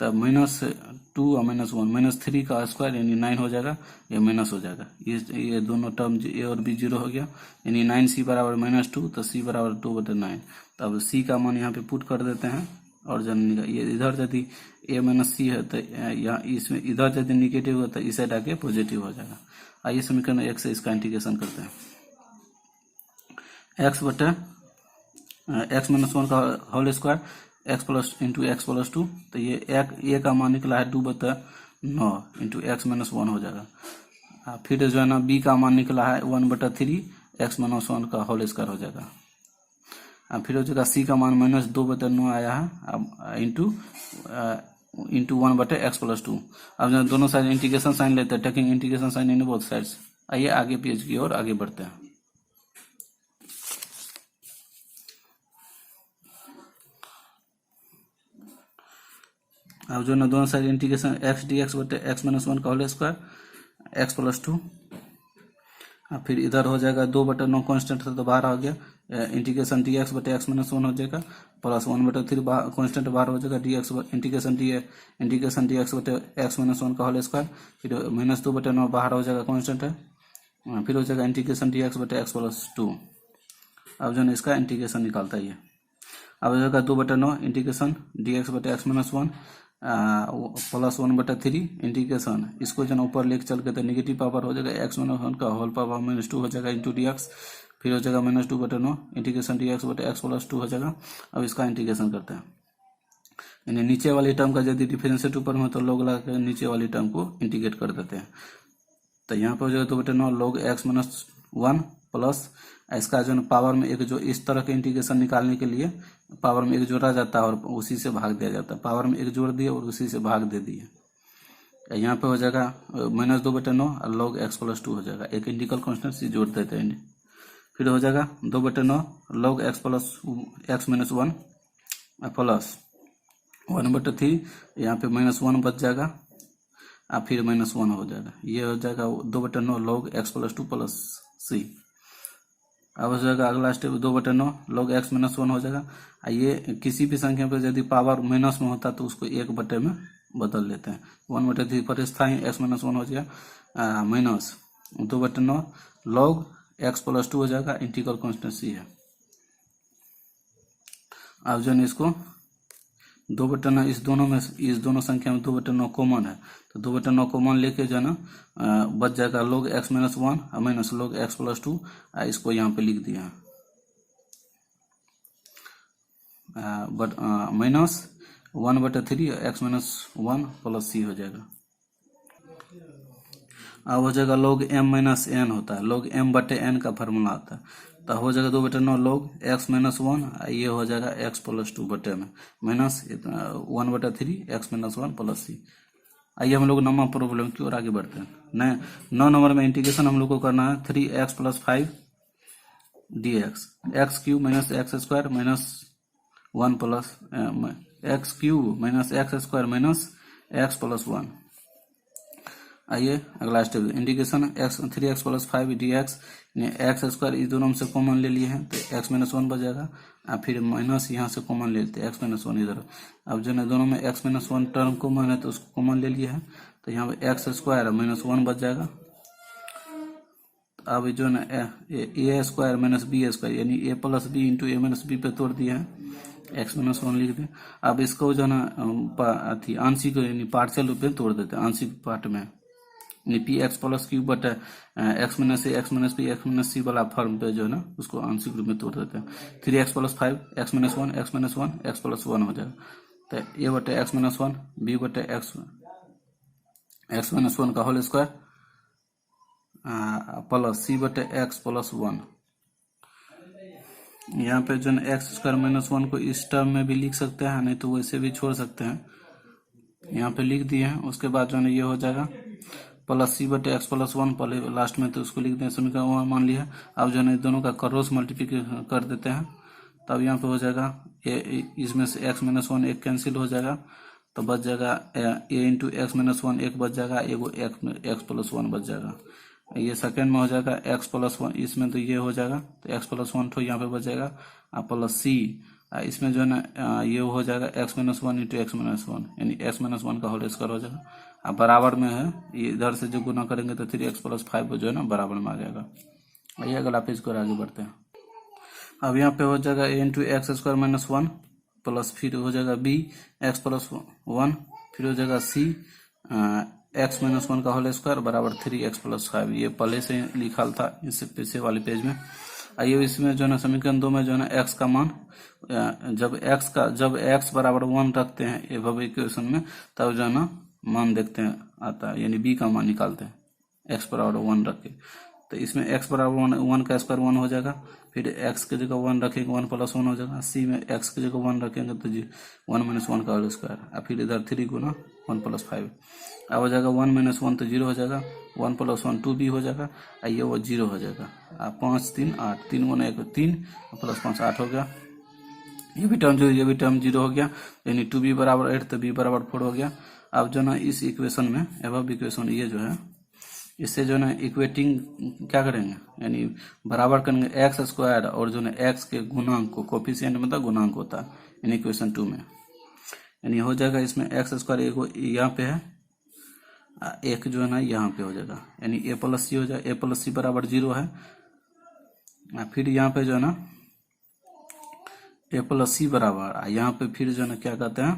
तब -2 और -1 -3 का स्क्वायर यानी 9 हो जाएगा, ये माइनस हो जाएगा, ये दोनों टर्म ए और बी 0 हो गया, यानी 9c बराबर -2 तो c बराबर 2/9। तब c का मान यहाँ पे पुट कर देते हैं और जब ये इधर यदि a माइनस सी है तो यहाँ इसमें इधर यदि निगेटिव होता है इस साइड आके पॉजिटिव हो जाएगा। आइए समीकरण 1 से इसका इंटीग्रेशन करते हैं। x बटे x - 1 का होल स्क्वायर x प्लस 2 तो ये a का मान निकला है 2/9 इंटू x - 1 हो जाएगा। फिर जो है ना बी का मान निकला है 1/3 x माइनस 1 का होल स्क्वायर हो जाएगा। फिर हो जाएगा सी का मान -2/9 आया है, अब इंटू 1/x+2। अब जो दोनों साइड इंटीग्रेशन साइन लेते हैं, taking integration sign in both sides. आइए आगे पेज की ओर आगे बढ़ते हैं। अब जो ना दोनों side integration x dx/x minus 1 का होल स्क्वायर x+2। फिर इधर हो जाएगा 2/9 कांस्टेंट था तो बाहर आ गया, इंटीग्रेशन dx/x माइनस 1 हो जाएगा, प्लस 1/3 कांस्टेंट बाहर हो जाएगा, dx इंटीग्रेशन dx/x माइनस 1 का होल स्क्वायर। फिर -2/9 बाहर हो जाएगा, कांस्टेंट है। फिर हो जाएगा इंटीग्रेशन dx/x+2। अब जो है इसका इंटीग्रेशन निकालता है। अब हो जाएगा 2/9 integration dx/x minus 1 plus 1/3 integration, इसको जो ऊपर लेके चल के तो नेगेटिव पावर हो जाएगा x माइनस 1 का होल पावर -2 हो जाएगा इंटू dx। फिर हो जाएगा -2/9 इंटीग्रेशन dx/x+2 हो जाएगा। अब इसका इंटीग्रेशन करते हैं, यानी नीचे वाली टर्म का यदि डिफरेंशिएट ऊपर में तो लोग लगा के नीचे वाली टर्म को इंटीग्रेट कर देते हैं। तो यहाँ पे हो जाएगा 2/9 log x माइनस 1 प्लस इसका जो पावर में एक जो इस तरह के इंटीग्रेशन निकालने के लिए पावर में एक जोड़ा जाता है और उसी से भाग दिया जाता है। पावर में एक जोड़ दिए और उसी से भाग दे दिए। यहाँ पे हो जाएगा -2/9 log x+2 हो जाएगा, एक इंटीग्रल कांस्टेंट से जोड़ देते हैं। फिर हो जाएगा 2/9 log x माइनस 1 प्लस 1/3, यहाँ पे -1 बच जाएगा, फिर -1 हो जाएगा। ये हो जाएगा 2/9 log x+2 प्लस c। अब हो जाएगा अगला स्टेप 2/9 log x माइनस 1 हो जाएगा। ये किसी भी संख्या पर यदि पावर माइनस में होता तो उसको 1/, में बदल लेते हैं। 1/3 पर स्थायी x माइनस 1 हो जाएगा, माइनस 2/9 log x+2 हो जाएगा, इंटीग्रल कांस्टेंट c है। अब जो है इसको 2/9 इस दोनों संख्या में 2/9 कॉमन है, तो 2/9 कॉमन लेके जो है ना बच जाएगा log x minus 1 minus log x+2। इसको यहाँ पे लिख दिया but minus 1/3 x minus 1 plus c हो जाएगा। अब हो जाएगा log m माइनस n होता है, log m/n का फार्मूला आता है, तो हो जाएगा 2/9 log x माइनस 1, ये हो जाएगा x+2 बटे में minus 1/3 x minus 1 plus c। आइए हम लोग नंबर प्रॉब्लम की ओर आगे बढ़ते हैं। 9 नंबर में इंटीग्रेशन हम लोग को करना है 3x + 5 dx, x³ minus x² minus 1 plus x³ minus x² minus x plus 1। आइए अगला step integration 3x + 5 dx, x² इस दोनों में से कॉमन ले लिए हैं तो x माइनस 1 बच जाएगा, फिर माइनस यहाँ से कॉमन ले लेते हैं x माइनस 1 इधर। अब जो है दोनों में x माइनस 1 टर्म कॉमन है तो उसको कॉमन ले लिए हैं, तो यहाँ पे x² माइनस 1 बच जाएगा। अब जो है a² माइनस b² यानी a plus b into a minus b पे तोड़ दिए हैं, x माइनस 1 लिख दें। अब इसको जो है ना आंशिक यानी पार्शियल रूप में तोड़ देते हैं, आंशिक पार्ट में px+q बटे x minus a x minus b x minus c वाला फॉर्म पे जो है ना उसको आंशिक रूप में तोड़ देते हैं। 3x + 5 x minus 1 x minus 1 x plus 1 हो जाएगा, तो a बटे x माइनस 1 b बटे x माइनस 1 का होल स्क्वायर प्लस c बटे x प्लस 1। यहाँ पे जो है x² माइनस 1 को इस टर्म में भी लिख सकते हैं, नहीं तो वैसे भी छोड़ सकते हैं। यहाँ पे लिख दिए हैं, उसके बाद जो है ये हो जाएगा प्लस c बटे x प्लस 1, पहले लास्ट में तो उसको लिख दें समीकरण मान लिया। अब जो है दोनों का क्रॉस मल्टीप्लिकेशन कर देते हैं, तब यहाँ पे हो जाएगा इसमें से x माइनस 1 एक कैंसिल हो जाएगा, तो बच जाएगा a इंटू x माइनस 1 एक बच जाएगा, एगो x प्लस 1 बच जाएगा। ये सेकेंड में हो जाएगा x प्लस 1, इसमें तो ये हो जाएगा तो x प्लस 1 तो यहाँ पे बच जाएगा प्लस c, इसमें जो है ना ये हो जाएगा x minus 1 into x minus 1 यानी x माइनस 1 का होल स्क्वायर हो जाएगा। अब बराबर में है, ये इधर से जो गुना करेंगे तो 3x + 5 जो है ना बराबर में आ जाएगा। आइए अगला पेज को आगे बढ़ते हैं। अब यहाँ पे हो जाएगा a into x² minus 1 plus फिर हो जाएगा b x प्लस 1, फिर हो जाएगा c x माइनस 1 का होल स्क्वायर बराबर 3x + 5। ये पहले से लिखा था इससे पीछे वाले पेज में। आइए इसमें जो है ना समीकरण 2 में जो है ना x का मान जब x बराबर 1 रखते हैं एवं इक्वेशन में, तब जो है ना मान देखते हैं आता है, यानी b का मान निकालते हैं। एक्स बराबर 1 रखे, तो इसमें एक्स बराबर 1 का स्क्वायर 1 हो जाएगा, फिर एक्स की जगह 1 रखेंगे 1 + 1 हो जाएगा, सी में एक्स की जगह 1 रखेंगे तो 1 - 1 का होल स्क्वायर, और फिर इधर 3 गुना 1 + 5, अब हो जाएगा 1 - 1 तो 0 हो जाएगा, 1 + 1 2 भी हो जाएगा, और ये वो 0 हो जाएगा, 5 3 8, 3 गुना 1 3 + 5 8 हो गया, ये भी टर्म 0 ये भी टर्म 0 हो गया, यानी 2b बराबर 8 तो b बराबर 4 हो गया। अब जो ना इस इक्वेशन में एबव इक्वेशन ये जो है इससे जो ना इक्वेटिंग क्या करेंगे, यानी बराबर करेंगे एक्स स्क्वायर और जो ना एक्स के गुणांक को, कोफिशिएंट मतलब गुणांक होता है यानी इक्वेशन 2 में, यानी हो जाएगा इसमें एक्स स्क्वायर एक यहाँ पे है, एक जो है ना यहाँ पे हो जाएगा, यानी a + c हो जाएगा, a + c बराबर 0 है, फिर यहाँ पे जो है ना a + c बराबर, यहाँ पे फिर जो है ना क्या कहते हैं,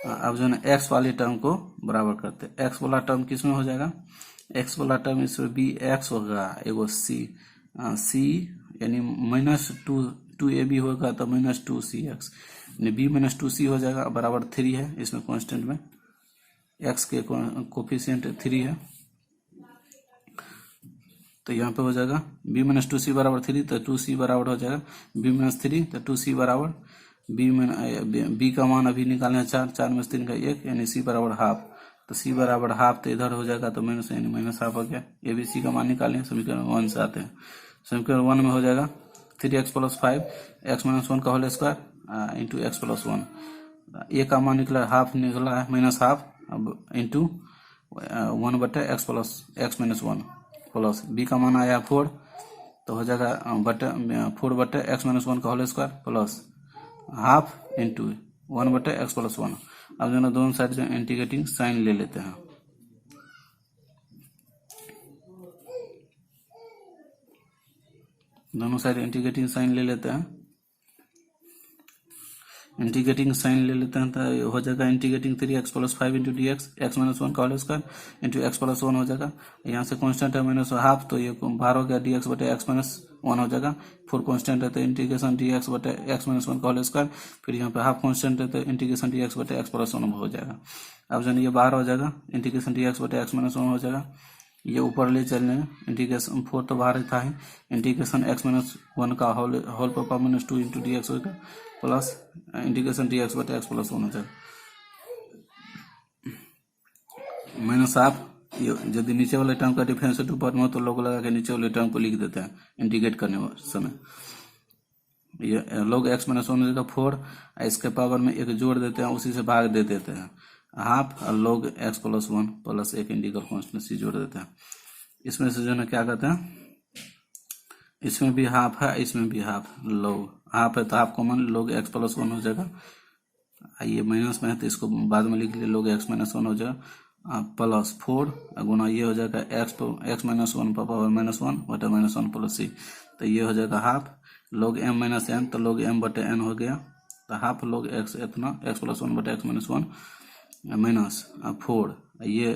अब जो है ना एक्स वाले टर्म को बराबर करते हैं, एक्स वाला टर्म किस में हो जाएगा, एक्स वाला टर्म इसमें बी एक्स होगा, एगो सी यानी -2ab होगा तो -2cx, यानी b - 2c हो जाएगा, बराबर 3 है, इसमें कांस्टेंट में एक्स के कोफिशिएंट 3 है, तो यहाँ पे हो जाएगा b - 2c बराबर 3, तो 2c बराबर हो जाएगा b - 3, तो 2c बराबर b का मान अभी निकालना है 4, 4 में से 3 का 1, यानी c बराबर हाफ, तो c बराबर हाफ, तो इधर हो जाएगा तो माइनस, यानी -½ हो गया, ये भी c का मान निकालें, समीकरण 1 से आते हैं, समीकरण 1 में हो जाएगा 3x + 5 x - 1 का whole square into x + 1, a का मान निकला हाफ, निकला है -½ अब इंटू 1/x + -1 प्लस b का मान आया 4, तो हो जाएगा 4/x - 1 का whole square plus half into 1/x + 1। अब जो ना दोनों साइड से इंटीग्रेटिंग साइन ले लेते हैं, दोनों साइड इंटीग्रेटिंग साइन ले लेते हैं, इंटीग्रेटिंग साइन ले लेते हैं तो हो जाएगा integrating 3x + 5 into dx, x - 1 का होल स्क्वायर इंटू x + 1 हो जाएगा, यहाँ से कांस्टेंट है -½ तो ये बाहर हो गया, dx/x - 1 हो जाएगा, 4 कांस्टेंट है तो इंटीग्रेशन dx/x - 1 का होल स्क्वायर, फिर यहाँ पे हाफ कांस्टेंट है तो इंटीग्रेशन dx/x + 1 हो जाएगा, अब जो ये बाहर हो जाएगा, इंटीग्रेशन dx/x - 1 हो जाएगा, ये ऊपर ले चलने इंटीग्रेशन 4 तो बाहर था ही, इंटीग्रेशन x - 1 का होल पावर -2 इंटू dx होगा प्लस इंटीग्रेशन dx/x + 1 हो जाएगा, -½ यदि नीचे वाले टर्म का डिफरेंस ऊपर में हो तो लोग लगा के नीचे वाले टर्म को लिख देते हैं इंटीग्रेट करने समय, ये लोग x - 1 हो जाएगा 4, इसके पावर में एक जोड़ देते हैं, उसी से भाग दे देते हैं हाफ, और लोग x + 1 प्लस एक इंटीग्रल कांस्टेंट c जोड़ देते हैं, इसमें से जो है क्या कहते हैं, इसमें भी हाफ है, इसमें भी हाफ, लोग हाफ है तो हाफ कॉमन, लोग x + 1 हो जाएगा, ये माइनस में है तो इसको बाद में लिख लिए, लोग x - 1 हो जाएगा प्लस 4 गुना ये हो जाएगा x - 1 पर पावर -1 बटे -1 प्लस c, तो ये हो जाएगा हाफ, लोग m - n तो लोग m/n हो गया, तो हाफ लोग x इतना x + 1 बटे x - 1 माइनस 4, ये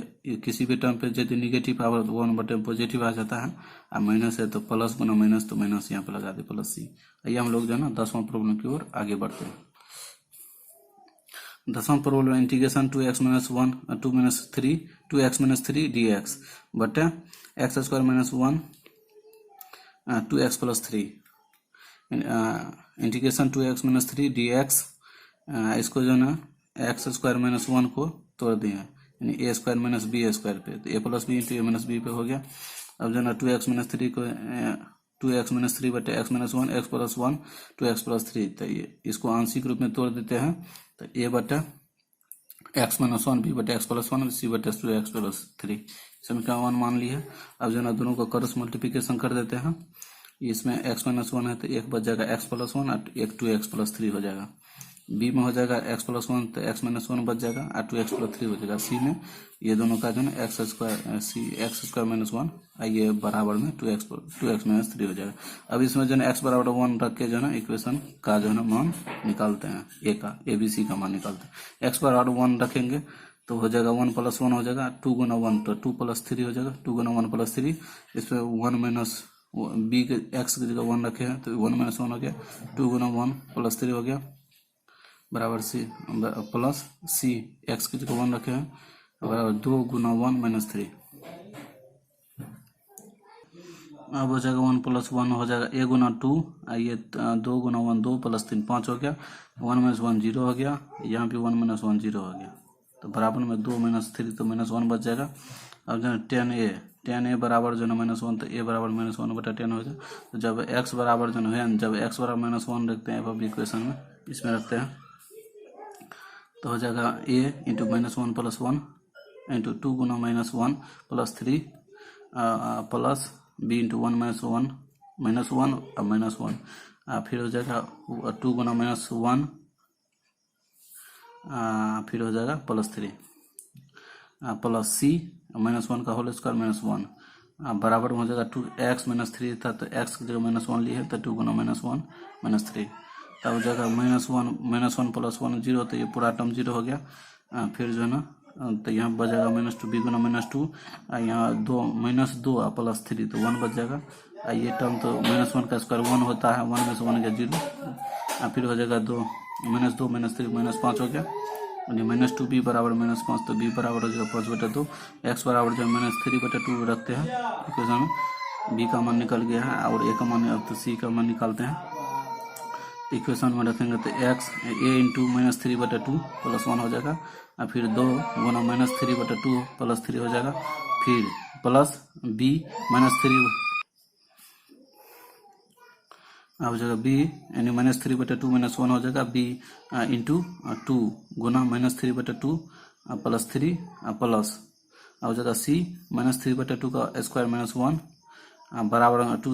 किसी भी टर्म पे यदि निगेटिव पावर 1/, पॉजिटिव आ जाता है, और माइनस है तो प्लस गुना माइनस, तो माइनस यहाँ पे लगा दे प्लस c, ये हम लोग जो है ना 10वां प्रॉब्लम की ओर आगे बढ़ते हैं। 10वां problem integration 2x - 1 2x - 3 dx बटे x² - 1 2x + 3 integration 2x - 3 dx, इसको जो ना x² - 1 को तोड़ दिए, यानी a² - b² पे, तो a + b into a - b पे हो गया, अब जो ना 2x - 3 को 2x - 3 बटे x - 1 x + 1 2x + 3, तो ये इसको आंशिक रूप में तोड़ देते हैं, तो a बटे x - 1 b बटे x + 1 c बटे 2x + 3 समीकरण 1 मान ली है। अब जो ना दोनों को क्रॉस मल्टीप्लिकेशन कर देते हैं, इसमें x - 1 है तो एक बच जाएगा x + 1 और एक 2x + 3 हो जाएगा, b में हो जाएगा x + 1 तो x - 1 बच जाएगा और 2x + 3 हो जाएगा, c में ये दोनों का जो है x² - 1 ये बराबर में 2x - 3 हो जाएगा। अब इसमें जो है x बराबर 1 रख के जो है इक्वेशन का जो है मान निकालते हैं, a का abc का मान निकालते हैं, x बराबर 1 रखेंगे तो हो जाएगा 1 + 1 हो जाएगा, 2 गुना 1 तो 2 + 3 हो जाएगा, 2 गुना 1 + 3, इसमें 1 माइनस b के x की जगह 1 रखे हैं तो 1 - 1 हो गया, 2 गुना 1 + 3 हो गया बराबर c प्लस c, x की जगह 1 रखे हैं बराबर 2 गुना 1 - 3, अब हो जाएगा 1 + 1 हो जाएगा a गुना 2, ये 2 गुना 1 2 + 3 5 हो गया, 1 - 1 0 हो गया, यहाँ भी 1 - 1 0 हो गया, तो बराबर में 2 - 3 तो -1 बच जाएगा। अब जो है 10a बराबर जो है -1, तो a बराबर -1/10 हो जाए। तो जब x बराबर जो है, जब x बराबर -1 रखते हैं अब इक्वेशन में, इसमें रखते हैं, तो हो जाएगा a × -1 + 1 × 2 गुना -1 + 3 प्लस b × 1 - 1 -1 और -1, फिर हो जाएगा 2 गुना -1, फिर हो जाएगा +3 प्लस c -1 का होल स्क्वायर -1, बराबर हो जाएगा 2x - 3 था, तो x की जगह -1 लिए है, तो 2 गुना -1 -3, तब हो जाएगा -1 + 1 0, तो ये पूरा टर्म 0 हो गया। फिर जो है ना, तो यहाँ बच जाएगा -2 b गुना -2, यहाँ 2 -2 + 3 तो 1 बच जाएगा। ये टर्म तो -1 का स्क्वायर 1 होता है, 1 में से 1 गया 0, फिर हो जाएगा 2 -3 -5 हो गया, -2b बराबर -5, तो b बराबर हो जाएगा 5/2, x बराबर जो -3/2 रखते हैं इक्वेशन में, b का मान निकल गया है और a का मान, अब तो c का मान निकालते हैं, इक्वेशन में रखेंगे तो x a × -3/2 + 1 हो जाएगा, और फिर 2 गुना -3/2 + 3 हो जाएगा, फिर प्लस b -3, अब हो जाएगा b यानी -3/2 -1 हो जाएगा, b × 2 गुना -3/2 + 3 प्लस, अब हो जाएगा c -3/2 का स्क्वायर -1 बराबर 2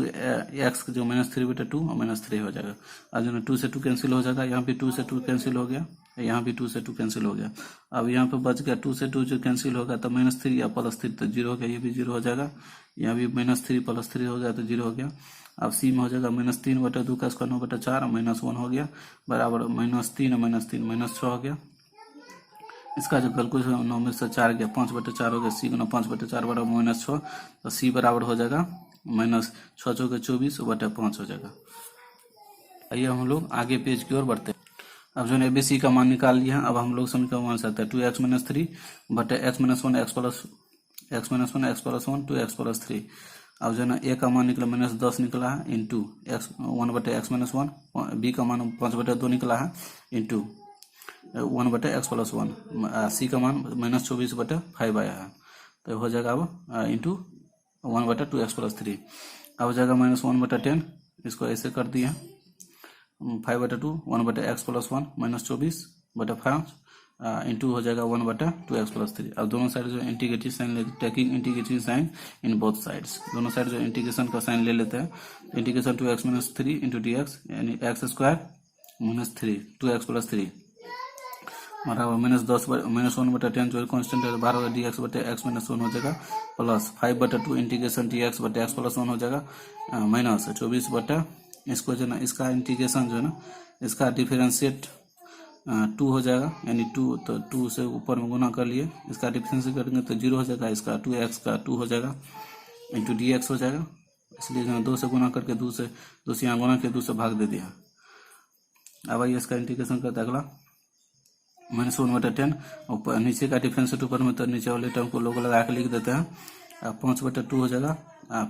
x जो -3/2 और -3 हो जाएगा। अब जो 2 से 2 कैंसिल हो जाएगा, यहाँ भी 2 से 2 कैंसिल हो गया, यहाँ भी 2 से 2 कैंसिल हो गया। अब यहाँ पे बच गया 2 से 2 जो कैंसिल होगा तो -3 या +3 तो 0 हो गया, ये भी 0 हो जाएगा, यहाँ भी -3 + 3 हो गया तो 0 हो गया। अब c में हो जाएगा -3/2 का स्क्वायर 9/4 -1 हो गया, बराबर -3 और -3 -6 हो गया। इसका जो कैलकुलेशन 9 में से 4 गया 5/4 हो गया, c गुना 5/4 बराबर -6, तो c बराबर हो जाएगा -6 × 24/5 हो जाएगा। आइए हम लोग आगे पेज की ओर बढ़ते हैं। अब जो है ABC का मान निकाल लिया है, अब हम लोग समीकरण मान सकते हैं 2x - 3 बटे x - 1 x + 1 2x + 3। अब जो है ना a का मान निकला -10 निकला है, इंटू x 1/x - 1, b का मान 5/2 निकला है, इंटू 1/x + 1, c का मान -24/5 आया है, तो हो जाएगा अब इंटू 1/2x + 3। अब हो जाएगा -1/10, इसको ऐसे कर दिया 5/2 1/x + 1 -24/5 इंटू हो जाएगा 1/2x + 3। अब दोनों साइड जो इंटीग्रेटिव साइन ले, taking integrative sign in both sides, दोनों साइड जो इंटीग्रेशन का साइन ले लेते हैं, इंटीग्रेशन 2x - 3 इंटू dx यानी x² -3 2x + 3 बराबर -10 -1/10 जो कांस्टेंट है 12 dx/x - 1 हो जाएगा, प्लस 5/2 इंटीग्रेशन dx/x + 1 हो जाएगा, माइनस 24 इसको जो है ना, इसका इंटीग्रेशन जो है ना, इसका डिफरेंशिएट 2 हो जाएगा, यानी 2 तो 2 से ऊपर में गुना कर लिए, इसका डिफरेंशिएट करेंगे तो 0 हो जाएगा, इसका 2x का 2 हो जाएगा इंटू dx हो जाएगा, इसलिए जो है 2 से गुना करके 2 से यहाँ गुना के 2 से भाग दे दिया। अब आइए इसका इंटीग्रेशन करते अगला -1/10, ऊपर नीचे का डिफरेंशिएट ऊपर में, तो नीचे वाले टर्म को लोग लगा के लिख देते हैं, 5/2 हो जाएगा,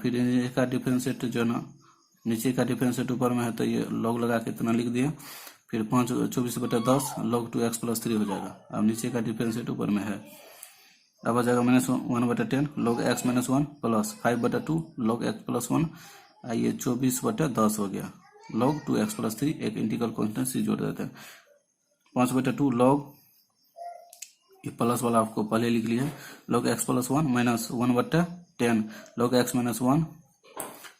फिर नीचे का डिफरेंशिएट जो ना, नीचे का डिफरेंशिएट ऊपर में है तो ये लॉग लगा के इतना लिख दिया, फिर 5/24/10 log 2x + 3 हो जाएगा। अब नीचे का डिफरेंशिएट ऊपर में है, अब आ जाएगा -1/10 log x - 1 plus 5/2 log x + 1, ये 24/10 हो गया, log 2x + 3 एक इंटीग्रल कांस्टेंट c जोड़ देते हैं, 5/2 log, ये प्लस वाला आपको पहले लिख लिया, log x + 1 -1/10 log x - 1,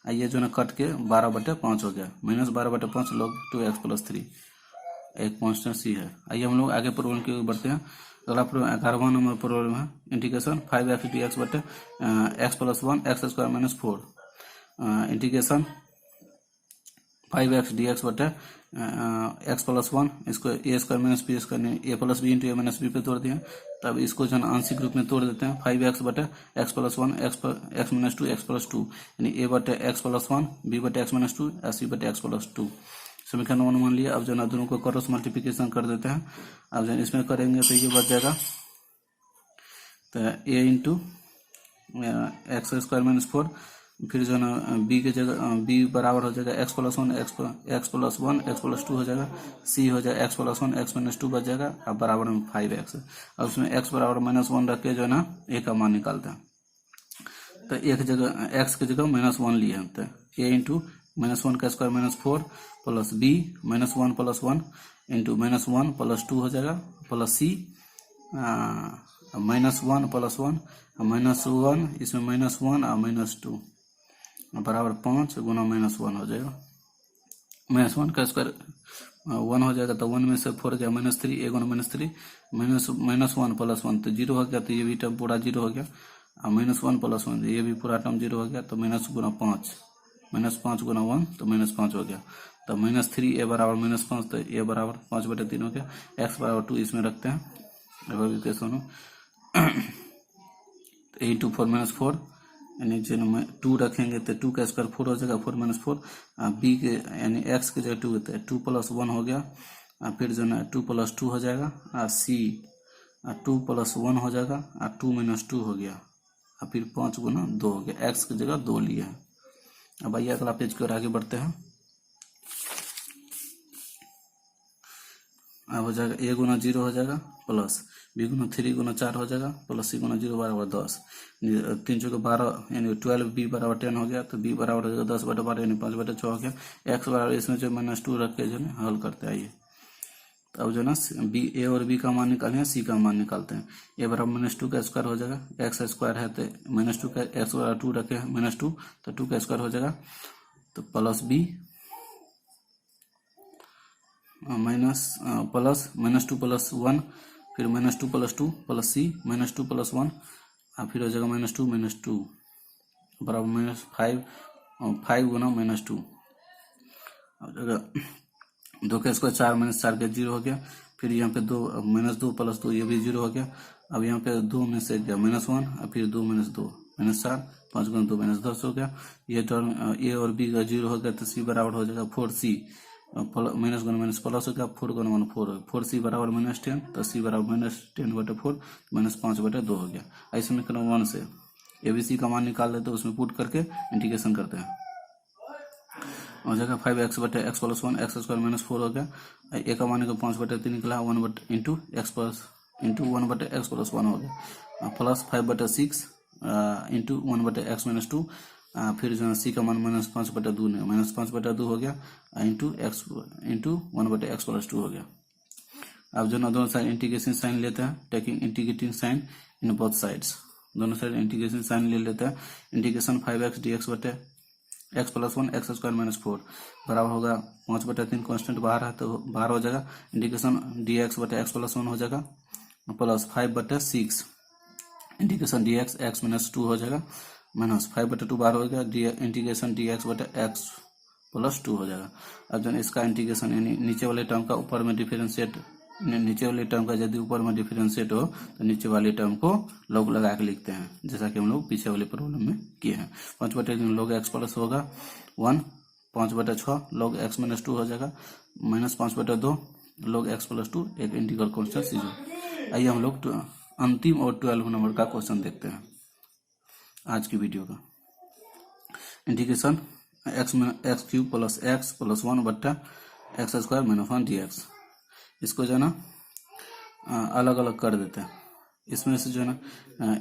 ये जो ना कट के 12/5 हो गया, -12/5 log 2x + 3 एक कांस्टेंट c है। आइए हम लोग आगे प्रॉब्लम की ओर बढ़ते हैं। अगला 11वां नंबर प्रॉब्लम है, इंटीग्रेशन 5x dx बटे x + 1 x² - 4, integration 5x dx बटे x + 1, इसको a² - b² a + b × a - b पे तोड़ दिया, तब इसको जो है आंशिक रूप में तोड़ देते हैं, 5x बटे x + 1 x - 2 x + 2 यानी a बटे x + 1 b बटे x - 2 c बटे x + 2। समीकरण 1 मान लिया। अब जो ना दोनों को क्रॉस मल्टीप्लिकेशन कर देते हैं, अब जो इसमें करेंगे तो ये बच जाएगा, तो a × x² - 4 फिर जो है ना बी के जगह बी बराबर हो जाएगा x plus one x plus one x plus two हो जाएगा, सी हो जाएगा x plus one x minus two बच जाएगा, अब बराबर में 5x। अब उसमें एक्स बराबर -1 रख के जो है ना ए का मान निकालते हैं। तो एक जगह एक्स की जगह -1 लिए हैं, तो ए इंटू -1 का square -4 plus b -1 plus 1 into -1 plus 2 हो जाएगा, प्लस सी -1 प्लस 1 -1 इसमें -1 और -2 बराबर 5 गुना -1 हो जाएगा। -1 का स्क्वायर 1 हो जाएगा, तो 1 में से 4 गया -3, ए गुना -3 -1 प्लस 1 तो 0 हो गया, तो ये भी टर्म पूरा 0 हो गया, और -1 प्लस 1 ये भी पूरा टर्म 0 हो गया, तो -5 गुना 1 तो -5 हो गया, तो -3 ए बराबर -5 तो ए बराबर 5/3 हो गया। एक्स बराबर 2 इसमें रखते हैं, सुनो ए इंटू 4 -4 यानी 2 रखेंगे तो 2 का स्क्वायर 4 हो जाएगा, 4 - 4 बी के यानी एक्स के जगह 2 होता है, 2 + 1 हो गया, फिर जो है 2 + 2 हो जाएगा, सी 2 + 1 हो जाएगा, 2 - 2 हो गया, फिर 5 गुना 2 हो गया, एक्स की जगह 2 लिए हैं। अब आइए अगला पेज की ओर आगे बढ़ते हैं। अब हो जाएगा ए गुना 0 हो जाएगा, प्लस बी गुना 3 गुना 4 हो जाएगा, प्लस सी गुना 0 बराबर 10, 3 चौके 12 यानी 12, बी बराबर 10 हो गया, तो बी बराबर हो जाएगा 10/12 यानी 5/6 हो गया। एक्स बराबर इसमें जो -2 रख के जो है हल करते हैं। आइए तो अब जो है ना बी ए और बी का मान निकालें, सी का मान निकालते हैं। ए बराबर -2 का स्क्वायर हो जाएगा, एक्स स्क्वायर है तो -2 का एक्स बराबर 2 रखे -2 तो 2 का स्क्वायर हो जाएगा, तो प्लस बी प्लस -2 + 1 फिर -2 + 2 प्लस सी -2 + 1 फिर हो जाएगा -2 बराबर -5 गुना -2 हो जाएगा। 2 का स्क्वायर 4 -4 के 0 हो गया, फिर यहाँ पे 2 -2 + 2 ये भी 0 हो गया। अब यहाँ पे 2 में से गया -1 और फिर 2 - 2 -4 5 गुना 2 -10 हो गया। ये टर्म ए और बी का 0 हो गया, तो सी बराबर हो जाएगा 4c माइनस गुना माइनस प्लस हो गया, 4 गुना 1 4 4c बराबर -10, तो सी बराबर -10/4 -5/2 हो गया। ऐसे में क्रम 1 से एबीसी का मान निकाल लेते हैं, उसमें पुट करके इंटीग्रेशन करते हैं, हो जाएगा 5x बटे x + 1 x² -4 हो गया। ए का मान 5/3 निकला, 1 इंटू 1 बटे x + 1 हो गया, प्लस 5/6 इंटू 1 बटे x - 2 फिर जो है सी का मान -5/2 हो गया, इंटू 1 बटे x + 2 हो गया। अब जो ना दोनों साइड इंटीग्रेशन साइन लेते हैं, taking integrating sign in both sides, दोनों साइड इंटीग्रेशन साइन ले लेते हैं। इंटीग्रेशन 5x dx बटे x + 1 x² -4 बराबर होगा 5/3, कॉन्स्टेंट बाहर है तो बाहर हो जाएगा। इंटीग्रेशन dx बटे x + 1 हो जाएगा, प्लस 5/6 इंटीग्रेशन dx x - 2 हो जाएगा, -5/2 बाहर हो गया, इंटीग्रेशन dx बटे x + 2 हो जाएगा। अब जो इसका इंटीग्रेशन यानी नीचे वाले टर्म का ऊपर में डिफरेंशिएट, नीचे वाले टर्म का यदि ऊपर में डिफरेंशिएट हो तो नीचे वाले टर्म को लॉग लगा के लिखते हैं, जैसा कि हम लोग पीछे वाले प्रॉब्लम में किए हैं। 5/3 log x प्लस होगा 1, 5/6 log x - 2 हो जाएगा, -5/2 log x + 2 एक इंटीग्रल कांस्टेंट सीजो। आइए हम लोग अंतिम और 12 नंबर का क्वेश्चन देखते हैं आज की वीडियो का। इंटीग्रेशन x³ + x + 1 बट्टा x² - 1 dx, इसको जो है ना अलग अलग कर देते हैं। इसमें से जो है ना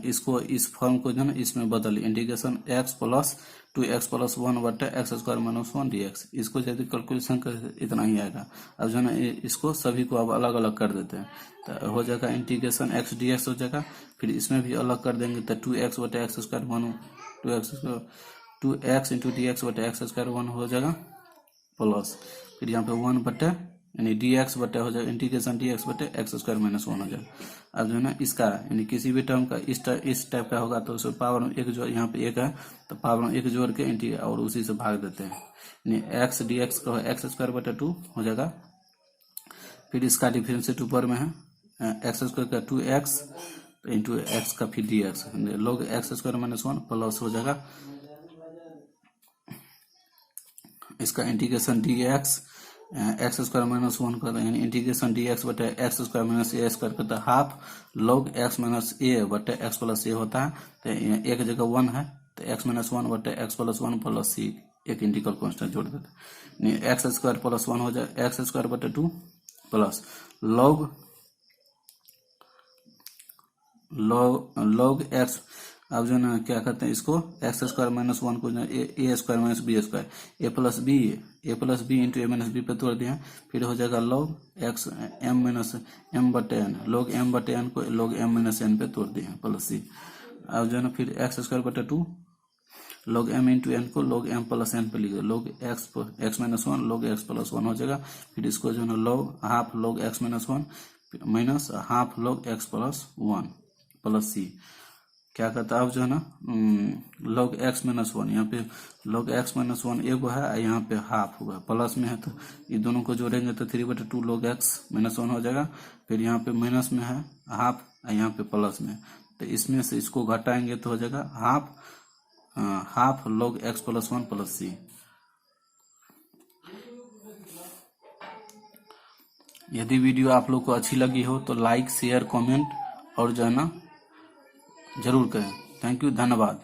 इसको इस फॉर्म को जो है ना इसमें बदलिए, इंटीग्रेशन x + 2x + 1 बट्टा x² - 1 dx, इसको यदि कैलकुलेशन कर इतना ही आएगा। अब जो है ना इसको सभी को अब अलग अलग कर देते हैं, तो हो जाएगा इंटीग्रेशन x dx हो जाएगा, फिर इसमें भी अलग कर देंगे तो 2x बटे x² 1 2x इंटू dx बटे x² 1 हो जाएगा, प्लस फिर यहाँ पे 1 बटे यानी dx बटे हो जाएगा इंटीग्रेशन dx बटे x² - 1 हो जाएगा। अब जो है ना इसका यानी किसी भी टर्म का इस टाइप का होगा तो उसमें पावर में 1 जोड़, यहाँ पे 1 है तो पावर में 1 जोड़ के इंटीग्रेट और उसी से भाग देते हैं, यानी x dx का x² बटे 2 हो जाएगा। फिर इसका डिफरेंशिएट ऊपर में है x² का 2x इंटू x का फिर dx log x² - 1 प्लस हो जाएगा इसका इंटीग्रेशन dx x² - 1 करते हैं, यानी इंटीग्रेशन dx बटे x² - a² करते हैं, हाफ log x - a बटे x + a होता है, तो एक जगह 1 है तो एक्स माइनस वन बटे एक्स प्लस वन प्लस सी एक इंटीग्रल कांस्टेंट जोड़ देते नहीं, एक्स स्क्वायर प्लस वन हो जाए, एक्स स्क्वायर बटे two plus log log x. अब जो ना क्या कहते हैं इसको, एक्स स्क्वायर माइनस वन को a square minus b square, a plus b into a minus b पे तोड़ दिया, फिर हो जाएगा log x m minus m बटे एन, लॉग एम बटे एन को लॉग एम माइनस एन पे तोड़ दिया प्लस सी। अब जो है ना फिर एक्स स्क्वायर बटे two log m into n को लॉग एम प्लस एन पे लिखे, log x minus one log x plus one हो जाएगा। फिर इसको जो है ना log half log x minus one minus half log x plus one plus c. क्या कहता है अब जो है ना लॉग एक्स माइनस वन, यहाँ पे लॉग एक्स माइनस वन एक है, यहाँ पे हाफ हुआ प्लस में है, तो ये दोनों को जोड़ेंगे तो 3/2 लॉग एक्स माइनस वन हो जाएगा। फिर यहाँ पे माइनस में है हाफ, यहाँ पे प्लस में, तो इसमें से इसको घटाएंगे तो हो जाएगा half log x plus one plus c. यदि वीडियो आप लोग को अच्छी लगी हो तो लाइक शेयर कमेंट और जो है ना जरूर करें। थैंक यू, धन्यवाद।